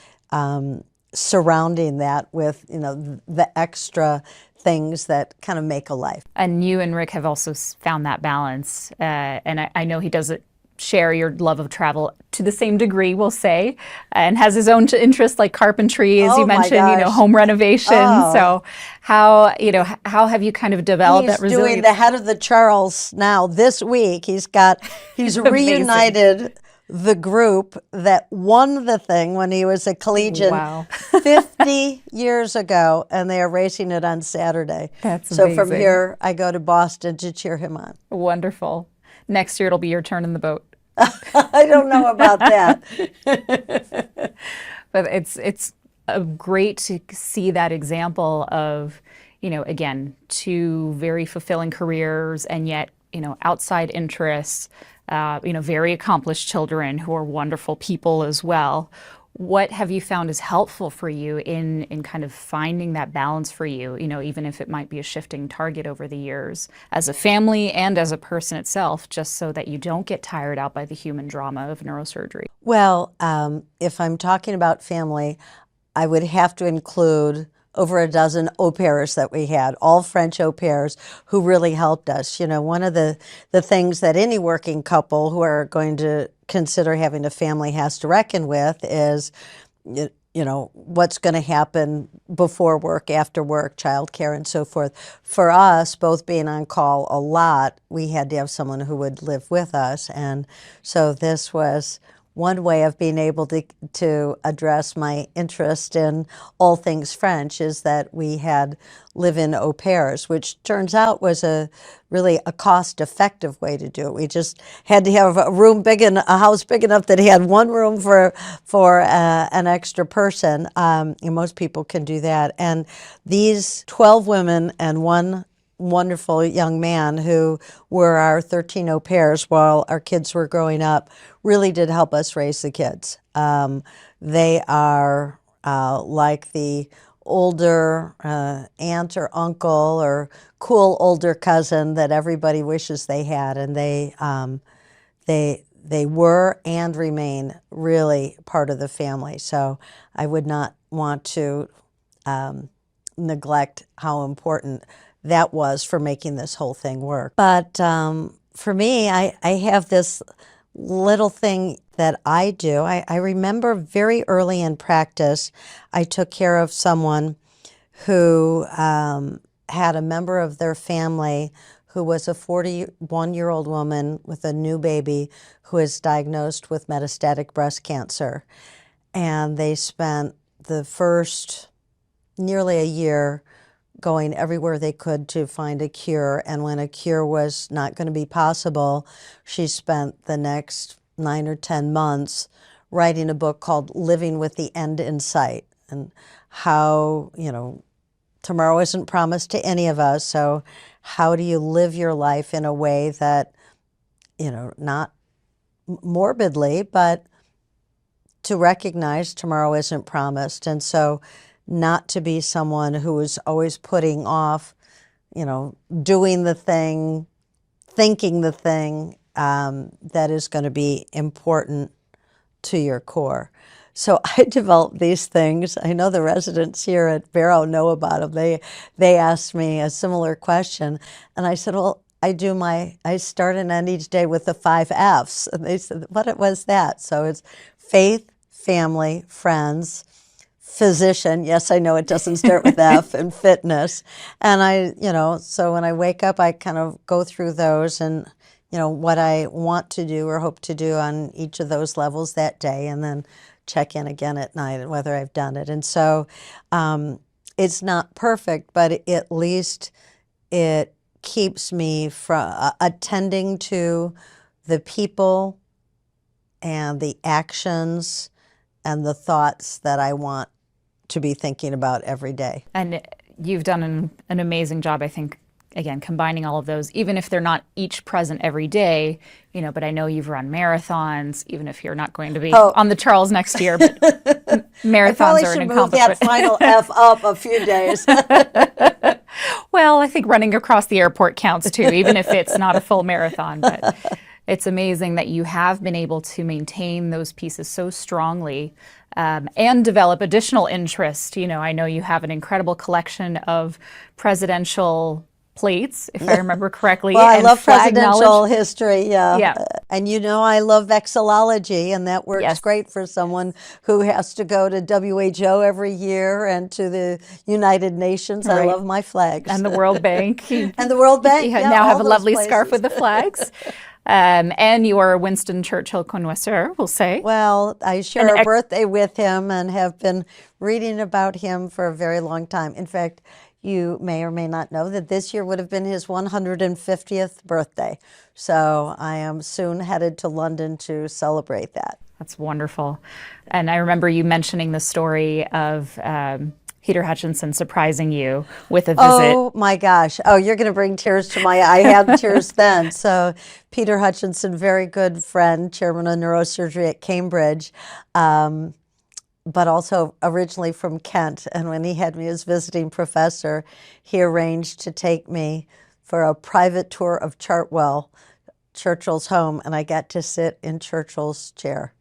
surrounding that with, the extra things that kind of make a life. And you and Rick have also found that balance. And I know he doesn't share your love of travel to the same degree, we'll say, and has his own interests like carpentry, as you mentioned, home renovation. Oh. So how have you kind of developed that resilience? He's doing the head of the Charles now this week. He's reunited the group that won the thing when he was a collegian. Wow. 50 years ago, and they are racing it on Saturday. That's so amazing. From here, I go to Boston to cheer him on. Wonderful. Next year, it'll be your turn in the boat. I don't know about that. But it's great to see that example of, again, two very fulfilling careers and yet, outside interests, very accomplished children who are wonderful people as well. What have you found is helpful for you in kind of finding that balance for you, even if it might be a shifting target over the years, as a family and as a person itself, just so that you don't get tired out by the human drama of neurosurgery? Well, if I'm talking about family, I would have to include over a dozen au pairs that we had, all French au pairs who really helped us. One of the things that any working couple who are going to consider having a family has to reckon with is, what's going to happen before work, after work, childcare, and so forth. For us, both being on call a lot, we had to have someone who would live with us. And so this was one way of being able to address my interest in all things French, is that we had live-in au pairs, which turns out was really a cost-effective way to do it. We just had to have a house big enough that had one room for an extra person. And most people can do that. And these 12 women and one wonderful young man who were our 13 au pairs while our kids were growing up really did help us raise the kids. They are like the older aunt or uncle or cool older cousin that everybody wishes they had, and they were and remain really part of the family. So I would not want to neglect how important that was for making this whole thing work. But for me, I have this little thing that I do. I remember very early in practice, I took care of someone who had a member of their family who was a 41-year-old woman with a new baby who is diagnosed with metastatic breast cancer. And they spent the first nearly a year going everywhere they could to find a cure. And when a cure was not going to be possible, she spent the next 9 or 10 months writing a book called Living with the End in Sight, and how, tomorrow isn't promised to any of us. So how do you live your life in a way that, not morbidly, but to recognize tomorrow isn't promised. And so not to be someone who is always putting off, doing the thing, thinking the thing that is going to be important to your core. So I developed these things. I know the residents here at Barrow know about them. They asked me a similar question, and I said, well, I start and end each day with the 5 F's. And they said, what was that? So it's faith, family, friends, physician. Yes, I know it doesn't start with F, and fitness. And so when I wake up, I kind of go through those and, what I want to do or hope to do on each of those levels that day, and then check in again at night and whether I've done it. And so it's not perfect, but at least it keeps me from attending to the people and the actions and the thoughts that I want to be thinking about every day. And you've done an amazing job, I think, again, combining all of those, even if they're not each present every day, but I know you've run marathons, even if you're not going to be on the Charles next year, but marathons are an accomplishment. I probably should move that final F up a few days. Well, I think running across the airport counts too, even if it's not a full marathon. But it's amazing that you have been able to maintain those pieces so strongly and develop additional interest. I know you have an incredible collection of presidential plates, if I remember correctly. Well, I and love presidential knowledge. history, yeah. And I love vexillology, and that works great for someone who has to go to WHO every year and to the United Nations. Right. I love my flags. And the World Bank. And the World Bank, You now have a lovely scarf with the flags. And you are a Winston Churchill connoisseur, we'll say. Well, I share a birthday with him and have been reading about him for a very long time. In fact, you may or may not know that this year would have been his 150th birthday. So I am soon headed to London to celebrate that. That's wonderful. And I remember you mentioning the story of Peter Hutchinson surprising you with a visit. Oh my gosh. Oh, you're going to bring tears to my eye. I had tears then. So Peter Hutchinson, very good friend, chairman of neurosurgery at Cambridge, but also originally from Kent. And when he had me as visiting professor, he arranged to take me for a private tour of Chartwell, Churchill's home, and I got to sit in Churchill's chair.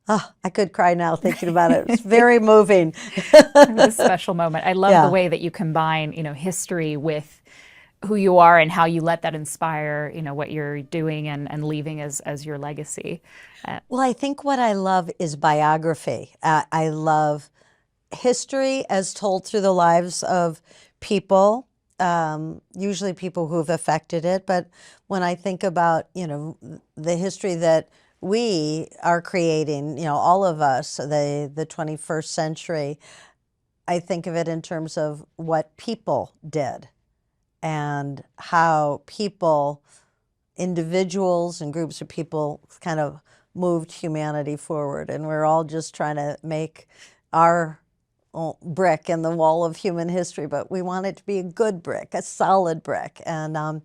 Oh, I could cry now thinking about it. It's very moving. It was a special moment. I love the way that you combine, history with who you are and how you let that inspire, what you're doing and leaving as your legacy. Well, I think what I love is biography. I love history as told through the lives of people, usually people who've affected it. But when I think about, the history that we are creating, all of us, the 21st century, I think of it in terms of what people did and how people, individuals and groups of people kind of moved humanity forward. And we're all just trying to make our brick in the wall of human history, but we want it to be a good brick, a solid brick. And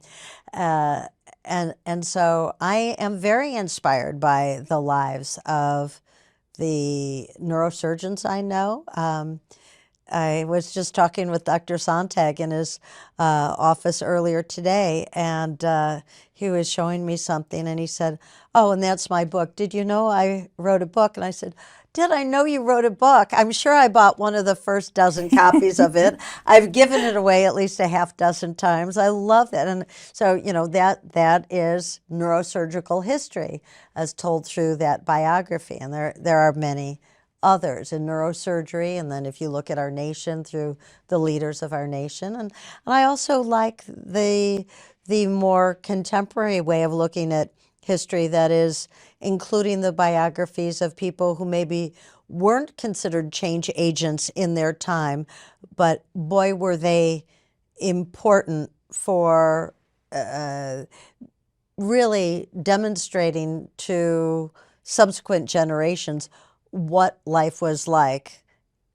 so I am very inspired by the lives of the neurosurgeons I know. I was just talking with Dr. Sontag in his office earlier today, and he was showing me something, and he said, "Oh, and that's my book. Did you know I wrote a book?" And I said, "Did I know you wrote a book? I'm sure I bought one of the first dozen copies of it. I've given it away at least a half dozen times. I love that." And so, you know, that is neurosurgical history as told through that biography, and there are many others in neurosurgery, and then if you look at our nation through the leaders of our nation. And I also like the more contemporary way of looking at history, that is including the biographies of people who maybe weren't considered change agents in their time, but boy, were they important for really demonstrating to subsequent generations what life was like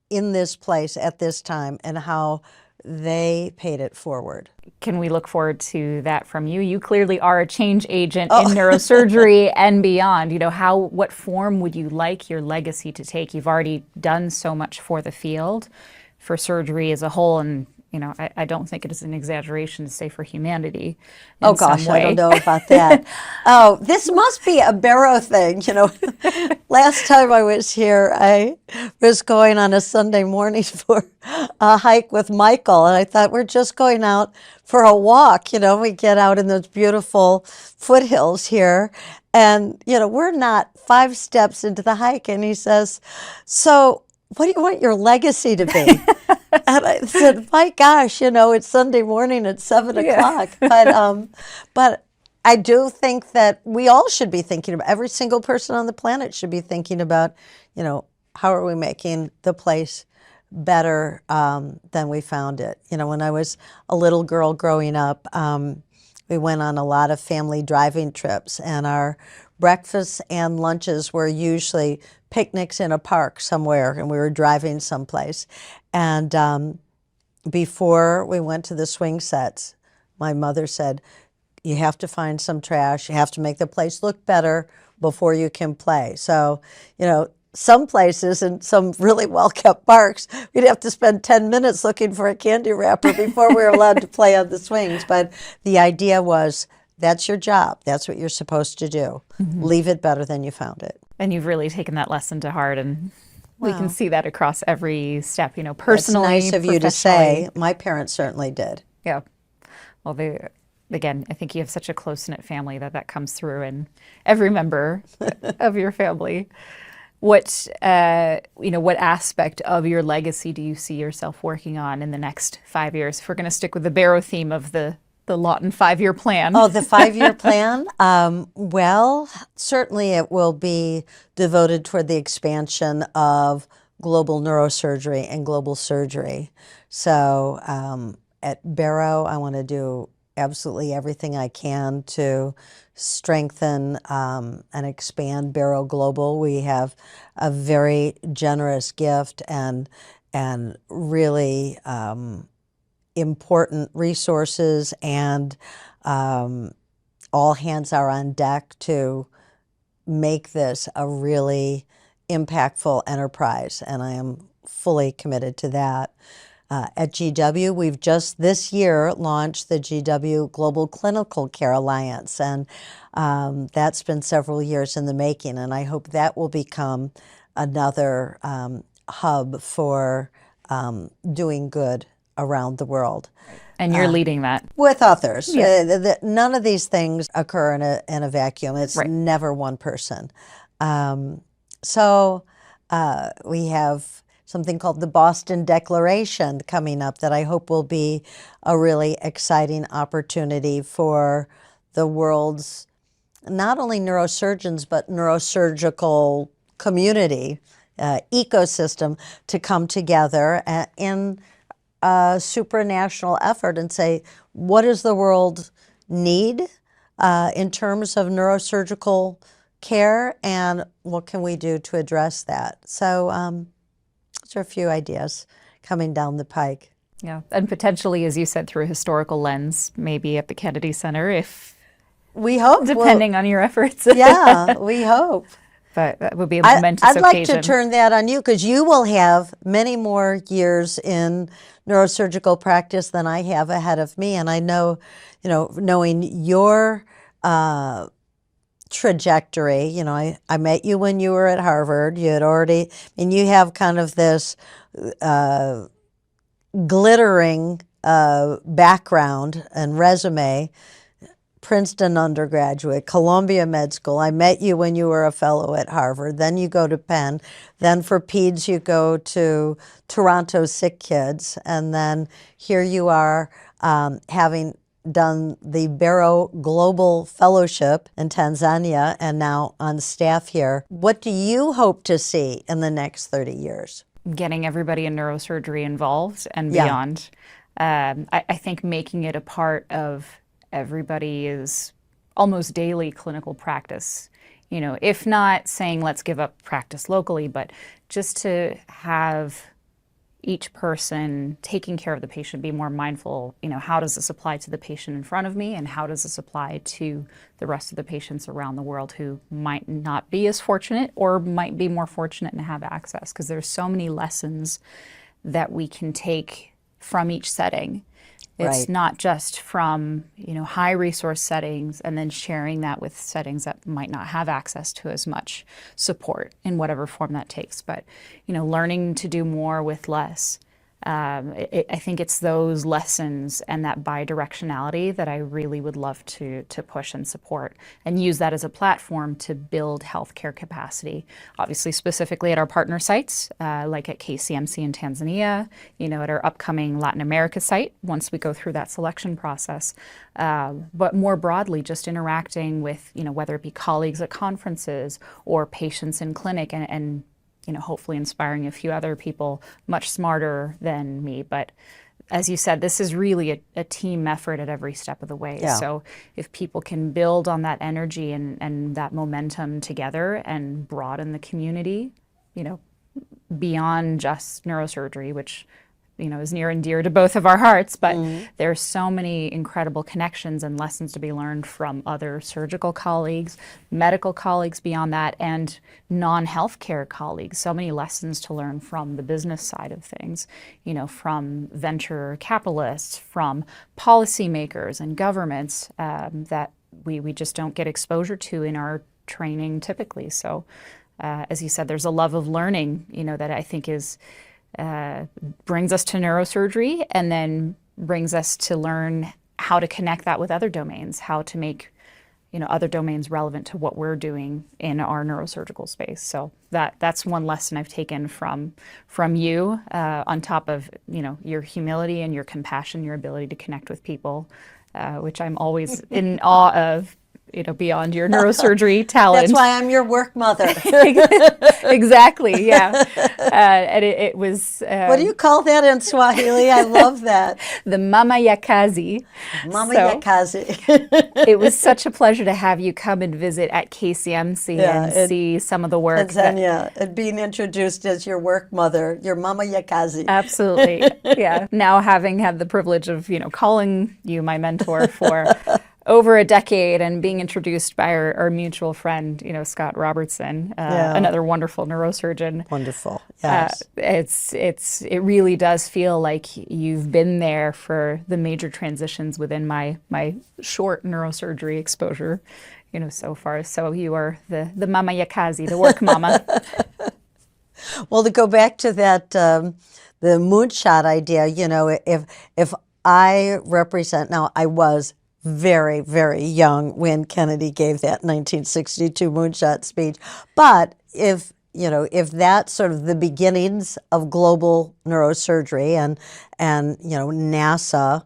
in this place at this time and how they paid it forward. Can we look forward to that from you? You clearly are a change agent in neurosurgery and beyond. You know, what form would you like your legacy to take? You've already done so much for the field, for surgery as a whole, and you know, I don't think it is an exaggeration to say for humanity in some way. I don't know about that. Oh, this must be a Barrow thing. You know, last time I was here, I was going on a Sunday morning for a hike with Michael, and I thought, we're just going out for a walk. You know, we get out in those beautiful foothills here, and, you know, we're not 5 steps into the hike, and he says, "So what do you want your legacy to be?" And I said, "My gosh, you know, it's Sunday morning at 7 o'clock." But I do think that we all should be thinking about, every single person on the planet should be thinking about, you know, how are we making the place better than we found it. You know, when I was a little girl growing up, we went on a lot of family driving trips, and our breakfasts and lunches were usually picnics in a park somewhere, and we were driving someplace. And before we went to the swing sets, my mother said, "You have to find some trash. You have to make the place look better before you can play." So, you know, some places in some really well-kept parks, we'd have to spend 10 minutes looking for a candy wrapper before we were allowed to play on the swings. But the idea was, that's your job. That's what you're supposed to do. Mm-hmm. Leave it better than you found it. And you've really taken that lesson to heart, and we can see that across every step, you know, personally, That's nice of you to say. My parents certainly did. Yeah. Well, again, I think you have such a close-knit family that comes through in every member of your family. What aspect of your legacy do you see yourself working on in the next 5 years? If we're going to stick with the Barrow theme of the Lawton 5-year plan. Oh, the 5-year plan? Well, certainly it will be devoted toward the expansion of global neurosurgery and global surgery. So at Barrow, I want to do absolutely everything I can to strengthen and expand Barrow Global. We have a very generous gift and really important resources, and all hands are on deck to make this a really impactful enterprise, and I am fully committed to that. At GW, we've just this year launched the GW Global Clinical Care Alliance, and that's been several years in the making, and I hope that will become another hub for doing good around the world. And you're leading that. With others. Yeah. None of these things occur in a vacuum. It's never one person. So we have something called the Boston Declaration coming up that I hope will be a really exciting opportunity for the world's not only neurosurgeons but neurosurgical community, ecosystem to come together in a supranational effort and say, what does the world need in terms of neurosurgical care, and what can we do to address that? So those are a few ideas coming down the pike. Yeah, and potentially, as you said, through a historical lens, maybe at the Kennedy Center, if we hope, depending on your efforts. Yeah, we hope. but that would be a momentous I'd like occasion. to turn that on you, because you will have many more years in neurosurgical practice than I have ahead of me. And I know, knowing your trajectory, I met you when you were at Harvard. You had already, and you have kind of this glittering background and resume. Princeton undergraduate, Columbia Med School. I met you when you were a fellow at Harvard. Then you go to Penn. Then for peds, you go to Toronto Sick Kids. And then here you are having done the Barrow Global Fellowship in Tanzania and now on staff here. What do you hope to see in the next 30 years? Getting everybody in neurosurgery involved and beyond. I think making it a part of everybody is almost daily clinical practice. If not saying let's give up practice locally, but just to have each person taking care of the patient be more mindful, how does this apply to the patient in front of me, and how does this apply to the rest of the patients around the world who might not be as fortunate or might be more fortunate and have access, because there's so many lessons that we can take from each setting. It's not just from, high resource settings and then sharing that with settings that might not have access to as much support in whatever form that takes. But, learning to do more with less. I think it's those lessons and that bidirectionality that I really would love to push and support, and use that as a platform to build healthcare capacity. Obviously, specifically at our partner sites, like at KCMC in Tanzania, at our upcoming Latin America site, once we go through that selection process. But more broadly, just interacting with, whether it be colleagues at conferences or patients in clinic, and hopefully inspiring a few other people much smarter than me. But as you said, this is really a team effort at every step of the way. Yeah. So if people can build on that energy and that momentum together and broaden the community, beyond just neurosurgery, which is near and dear to both of our hearts, but there's so many incredible connections and lessons to be learned from other surgical colleagues, medical colleagues beyond that, and non-healthcare colleagues. So many lessons to learn from the business side of things, from venture capitalists, from policymakers and governments that we just don't get exposure to in our training typically. So as you said, there's a love of learning, that I think is brings us to neurosurgery, and then brings us to learn how to connect that with other domains, how to make other domains relevant to what we're doing in our neurosurgical space. So that's one lesson I've taken from you, on top of your humility and your compassion, your ability to connect with people, which I'm always in awe of. Beyond your neurosurgery talent. That's why I'm your work mother. Exactly, yeah. And it was... what do you call that in Swahili? I love that. The mama ya kazi. Mama ya kazi. It was such a pleasure to have you come and visit at KCMC and see some of the work. Tanzania, and being introduced as your work mother, your mama ya kazi. Absolutely, yeah. Now having had the privilege of, calling you my mentor for over a decade, and being introduced by our mutual friend, Scott Robertson, another wonderful neurosurgeon. Wonderful, yes. It really does feel like you've been there for the major transitions within my short neurosurgery exposure, so far. So you are the mama ya kazi, the work mama. Well, to go back to that, the moonshot idea, if I represent, now I was very, very young when Kennedy gave that 1962 moonshot speech. But if that's sort of the beginnings of global neurosurgery, and NASA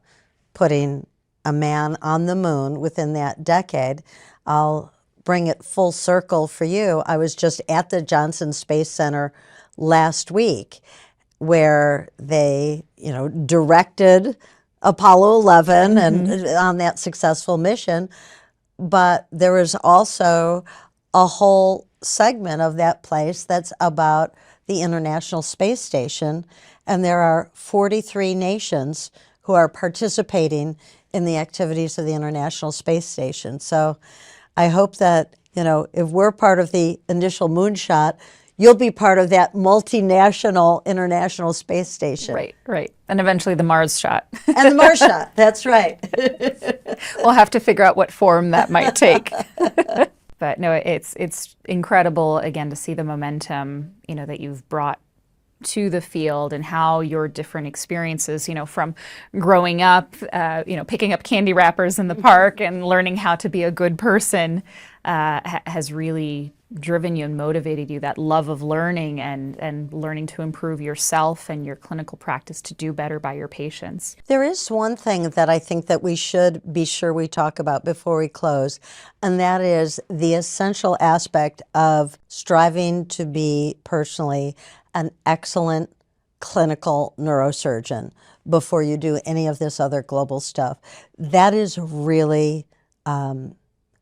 putting a man on the moon within that decade, I'll bring it full circle for you. I was just at the Johnson Space Center last week, where they, directed Apollo 11 and on that successful mission. But there is also a whole segment of that place that's about the International Space Station, and there are 43 nations who are participating in the activities of the International Space Station. So I hope that if we're part of the initial moonshot, you'll be part of that multinational international space station. Right, right. And eventually the Mars shot. And the Mars shot, that's right. We'll have to figure out what form that might take. But no, it's incredible, again, to see the momentum, that you've brought to the field and how your different experiences, from growing up, picking up candy wrappers in the park and learning how to be a good person has really driven you and motivated you, that love of learning and learning to improve yourself and your clinical practice to do better by your patients. There is one thing that I think that we should be sure we talk about before we close, and that is the essential aspect of striving to be personally an excellent clinical neurosurgeon before you do any of this other global stuff. That is really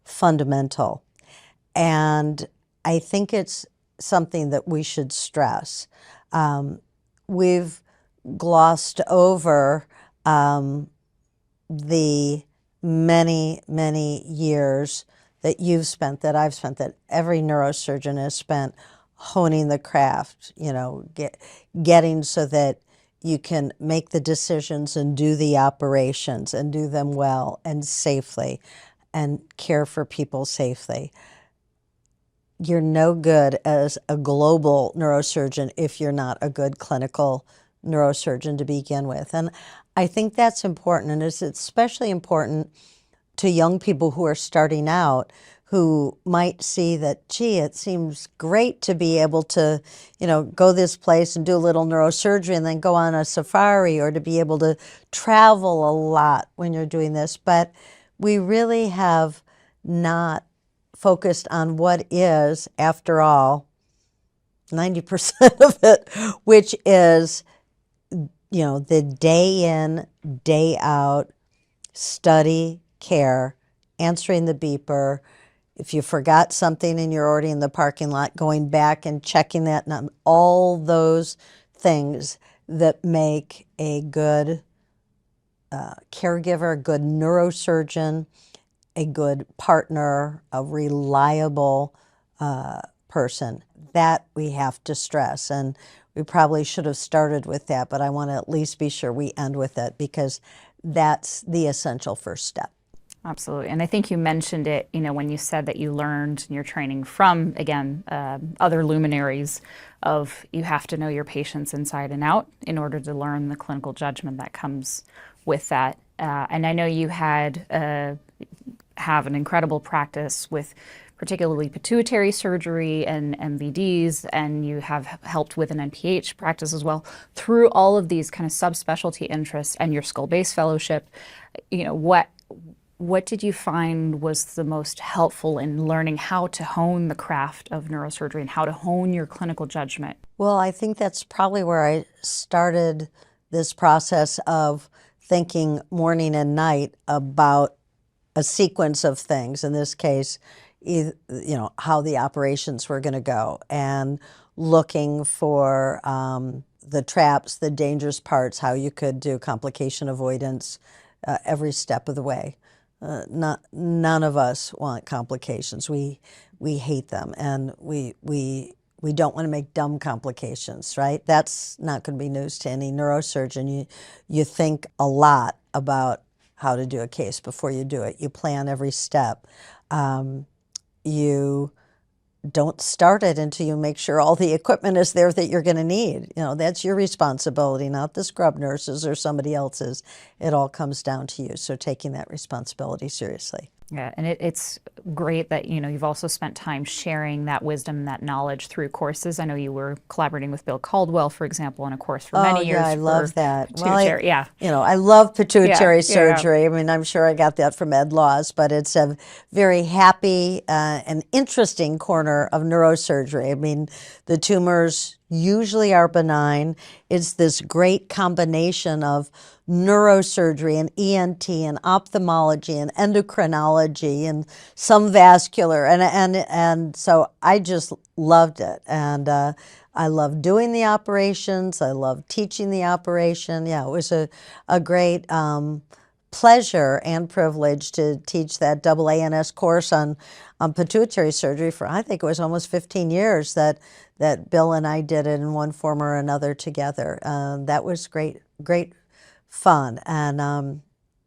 fundamental. And I think it's something that we should stress. We've glossed over the many, many years that you've spent, that I've spent, that every neurosurgeon has spent honing the craft, getting so that you can make the decisions and do the operations and do them well and safely and care for people safely. You're no good as a global neurosurgeon if you're not a good clinical neurosurgeon to begin with. And I think that's important, and it's especially important to young people who are starting out, who might see that, gee, it seems great to be able to, go this place and do a little neurosurgery and then go on a safari, or to be able to travel a lot when you're doing this. But we really have not focused on what is, after all, 90% of it, which is, the day in, day out, study, care, answering the beeper. If you forgot something and you're already in the parking lot, going back and checking that, and all those things that make a good caregiver, a good neurosurgeon, a good partner, a reliable person. That we have to stress. And we probably should have started with that, but I want to at least be sure we end with it, because that's the essential first step. Absolutely. And I think you mentioned it, when you said that you learned in your training from, again, other luminaries of, you have to know your patients inside and out in order to learn the clinical judgment that comes with that. And I know you have an incredible practice with particularly pituitary surgery and MVDs, and you have helped with an NPH practice as well. Through all of these kind of subspecialty interests and your skull-based fellowship, what did you find was the most helpful in learning how to hone the craft of neurosurgery and how to hone your clinical judgment? Well, I think that's probably where I started this process of thinking morning and night about a sequence of things. In this case, how the operations were going to go, and looking for the traps, the dangerous parts, how you could do complication avoidance every step of the way. None of us want complications. We hate them, and we don't want to make dumb complications, right? That's not going to be news to any neurosurgeon. You think a lot about how to do a case before you do it. You plan every step. You don't start it until you make sure all the equipment is there that you're going to need. That's your responsibility, not the scrub nurses or somebody else's. It all comes down to you. So taking that responsibility seriously. Yeah, and it's great that, you've also spent time sharing that wisdom and that knowledge through courses. I know you were collaborating with Bill Caldwell, for example, on a course for many years. Yeah, I love that. Pituitary, well, I love pituitary surgery. Yeah. I mean, I'm sure I got that from Ed Laws, but it's a very happy and interesting corner of neurosurgery. I mean, the tumors usually are benign. It's this great combination of neurosurgery and ENT and ophthalmology and endocrinology and some vascular, and so I just loved it, and I loved doing the operations. I loved teaching the operation. Yeah, it was a great pleasure and privilege to teach that AANS course on pituitary surgery for, I think it was almost 15 years that Bill and I did it in one form or another together. That was great fun. And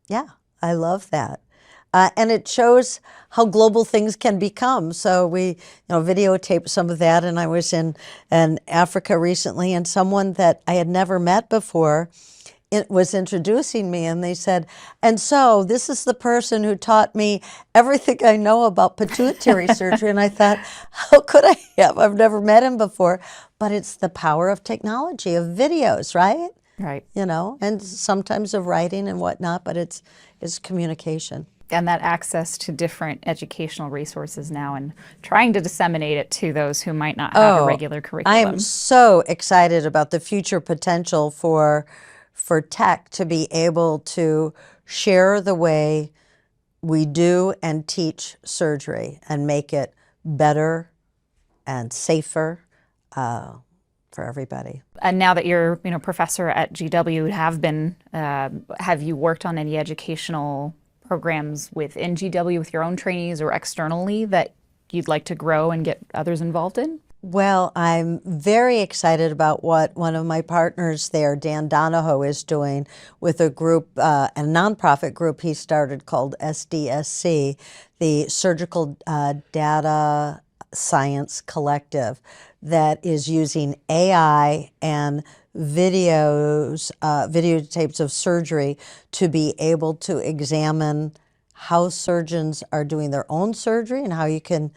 yeah, I love that. And it shows how global things can become. So we videotaped some of that, and I was in Africa recently, and someone that I had never met before it was introducing me, and they said, and so this is the person who taught me everything I know about pituitary surgery. And I thought, how could I have? I've never met him before. But it's the power of technology, of videos, right? Right. And sometimes of writing and whatnot, but it's communication. And that access to different educational resources now and trying to disseminate it to those who might not have a regular curriculum. I am so excited about the future potential for tech to be able to share the way we do and teach surgery and make it better and safer for everybody. And now that you're professor at GW, have you worked on any educational programs within GW with your own trainees or externally that you'd like to grow and get others involved in? Well, I'm very excited about what one of my partners there, Dan Donahoe, is doing with a group, a nonprofit group he started called SDSC, the Surgical Data Science Collective, that is using AI and videotapes of surgery to be able to examine how surgeons are doing their own surgery and how you can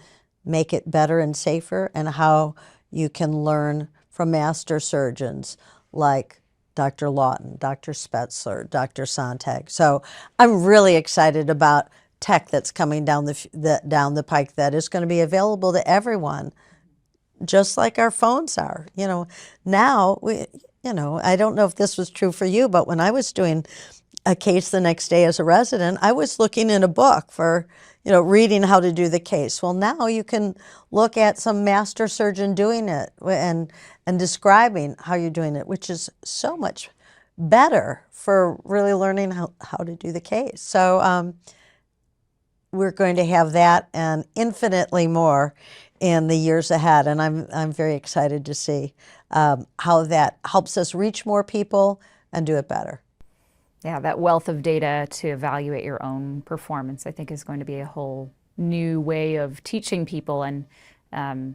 make it better and safer, and how you can learn from master surgeons like Dr. Lawton, Dr. Spetzler, Dr. Sontag. So I'm really excited about tech that's coming down the pike that is going to be available to everyone, just like our phones are. Now I don't know if this was true for you, but when I was doing a case the next day as a resident, I was looking in a book for reading how to do the case. Well, now you can look at some master surgeon doing it and describing how you're doing it, which is so much better for really learning how to do the case. So we're going to have that and infinitely more in the years ahead, and I'm very excited to see how that helps us reach more people and do it better. Yeah, that wealth of data to evaluate your own performance, I think, is going to be a whole new way of teaching people and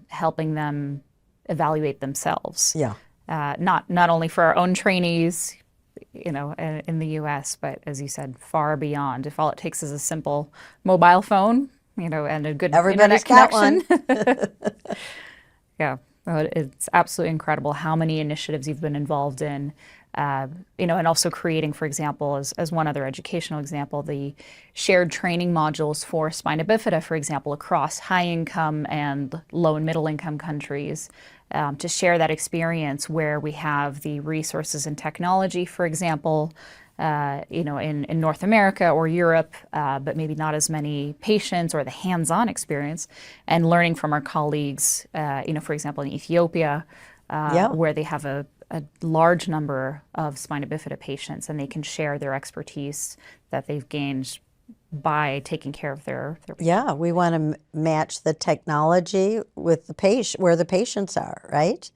helping them evaluate themselves. Yeah. Not only for our own trainees, in the U.S., but as you said, far beyond. If all it takes is a simple mobile phone, and a good Everybody's internet got connection. Yeah, well, it's absolutely incredible how many initiatives you've been involved in. And also creating, for example, as one other educational example, the shared training modules for spina bifida, for example, across high-income and low- and middle-income countries, to share that experience where we have the resources and technology, for example, in North America or Europe, but maybe not as many patients or the hands-on experience, and learning from our colleagues, for example, in Ethiopia, where they have a large number of spina bifida patients, and they can share their expertise that they've gained by taking care of their patients. Yeah, we want to match the technology with the patient, where the patients are, right?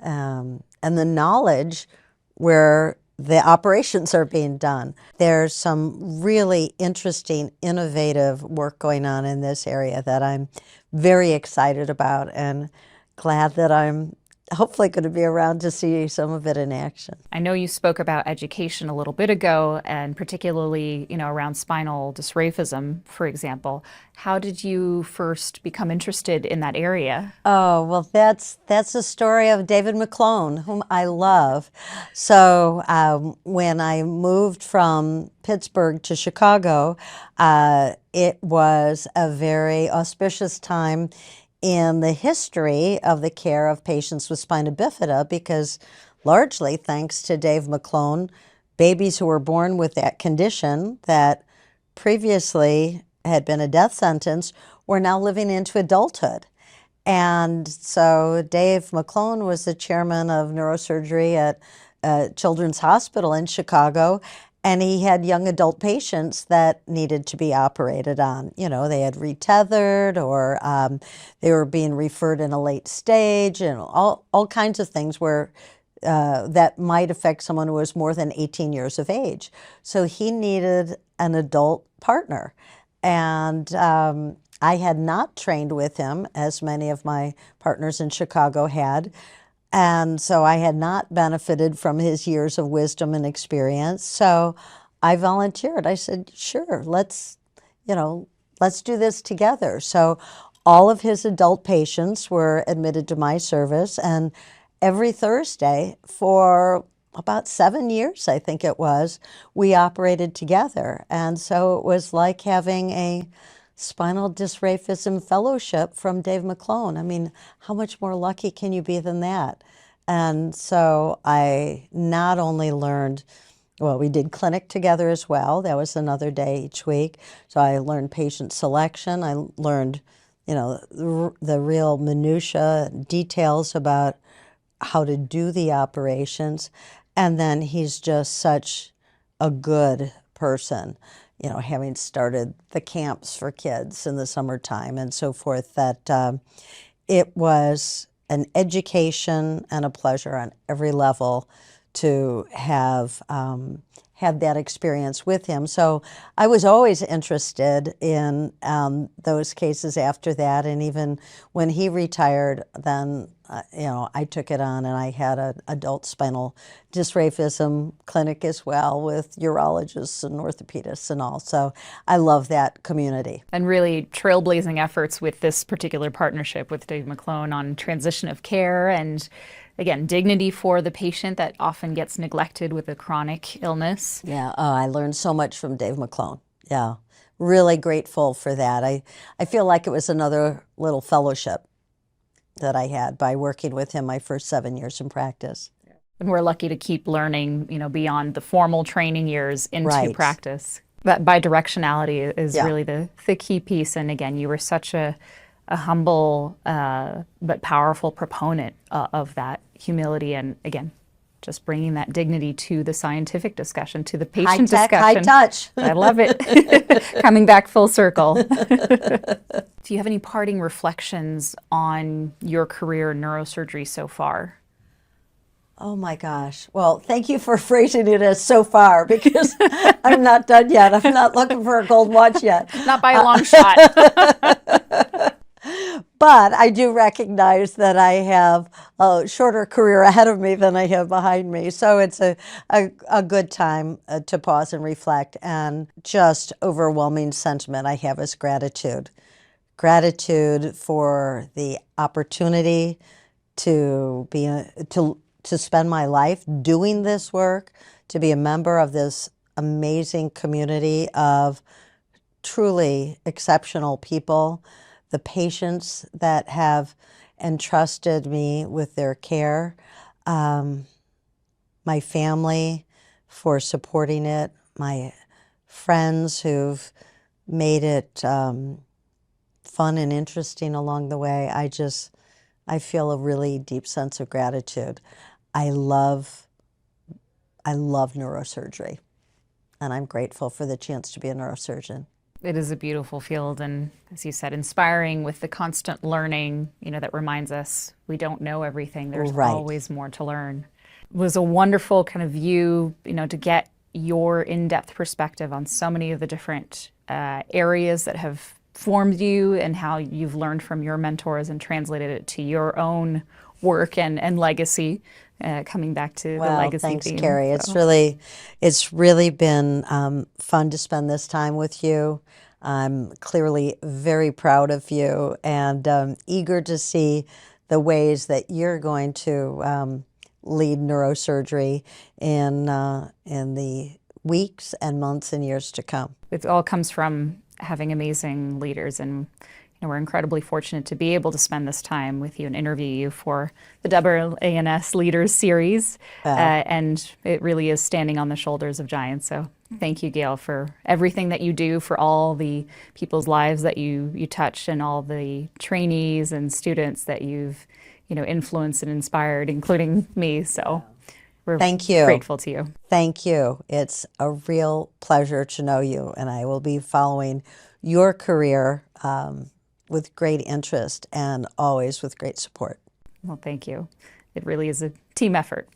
And the knowledge where the operations are being done. There's some really interesting, innovative work going on in this area that I'm very excited about, and glad that I'm hopefully going to be around to see some of it in action. I know you spoke about education a little bit ago, and particularly, around spinal dysraphism, for example. How did you first become interested in that area? Oh, well, that's the story of David McClone, whom I love. So when I moved from Pittsburgh to Chicago, it was a very auspicious time in the history of the care of patients with spina bifida, because largely thanks to Dave McClone, babies who were born with that condition that previously had been a death sentence were now living into adulthood. And so Dave McClone was the chairman of neurosurgery at Children's Hospital in Chicago, And he had young adult patients that needed to be operated on. You know, they had retethered, or they were being referred in a late stage, and all kinds of things where that might affect someone who was more than 18 years of age. So he needed an adult partner. And I had not trained with him, as many of my partners in Chicago had. And so I had not benefited from his years of wisdom and experience. So I volunteered. I said, sure, let's do this together. So all of his adult patients were admitted to my service, and every Thursday for about 7 years, I think it was, we operated together. And so it was like having a spinal dysraphism fellowship from Dave McClone. I mean, how much more lucky can you be than that? And so I not only learned, well, we did clinic together as well. That was another day each week. So I learned patient selection. I learned, the real minutia details about how to do the operations. And then he's just such a good person, having started the camps for kids in the summertime and so forth, that it was an education and a pleasure on every level to have had that experience with him. So I was always interested in those cases after that, and even when he retired, then I took it on, and I had an adult spinal dysraphism clinic as well with urologists and orthopedists and all. So I love that community. And really trailblazing efforts with this particular partnership with Dave McClone on transition of care and, again, dignity for the patient that often gets neglected with a chronic illness. Yeah, I learned so much from Dave McClone. Yeah, really grateful for that. I feel like it was another little fellowship that I had by working with him my first 7 years in practice. And we're lucky to keep learning, beyond the formal training years into Right. practice. That bidirectionality is Yeah. really the key piece. And again, you were such a humble but powerful proponent of that humility, and again, just bringing that dignity to the scientific discussion, to the patient High tech, discussion. high touch. I love it. Coming back full circle. Do you have any parting reflections on your career in neurosurgery so far? Oh my gosh. Well, thank you for phrasing it as so far, because I'm not done yet. I'm not looking for a gold watch yet. Not by a long shot. But I do recognize that I have a shorter career ahead of me than I have behind me. So it's a good time to pause and reflect. And just overwhelming sentiment I have is gratitude. Gratitude for the opportunity to spend my life doing this work, to be a member of this amazing community of truly exceptional people, the patients that have entrusted me with their care, my family for supporting it, my friends who've made it fun and interesting along the way. I feel a really deep sense of gratitude. I love neurosurgery, and I'm grateful for the chance to be a neurosurgeon. It is a beautiful field, and as you said, inspiring with the constant learning, that reminds us we don't know everything. There's Right. always more to learn. It was a wonderful kind of view, to get your in-depth perspective on so many of the different areas that have formed you and how you've learned from your mentors and translated it to your own work and legacy, coming back to the legacy thanks, theme. Carrie. So. It's really been fun to spend this time with you. I'm clearly very proud of you, and eager to see the ways that you're going to lead neurosurgery in the weeks and months and years to come. It all comes from having amazing leaders, and we're incredibly fortunate to be able to spend this time with you and interview you for the AANS Leaders Series, and it really is standing on the shoulders of giants. So thank you, Gail, for everything that you do, for all the people's lives that you touch, and all the trainees and students that you've influenced and inspired, including me. So we're Thank you. grateful to you. Thank you. It's a real pleasure to know you, and I will be following your career with great interest and always with great support. Well, thank you. It really is a team effort.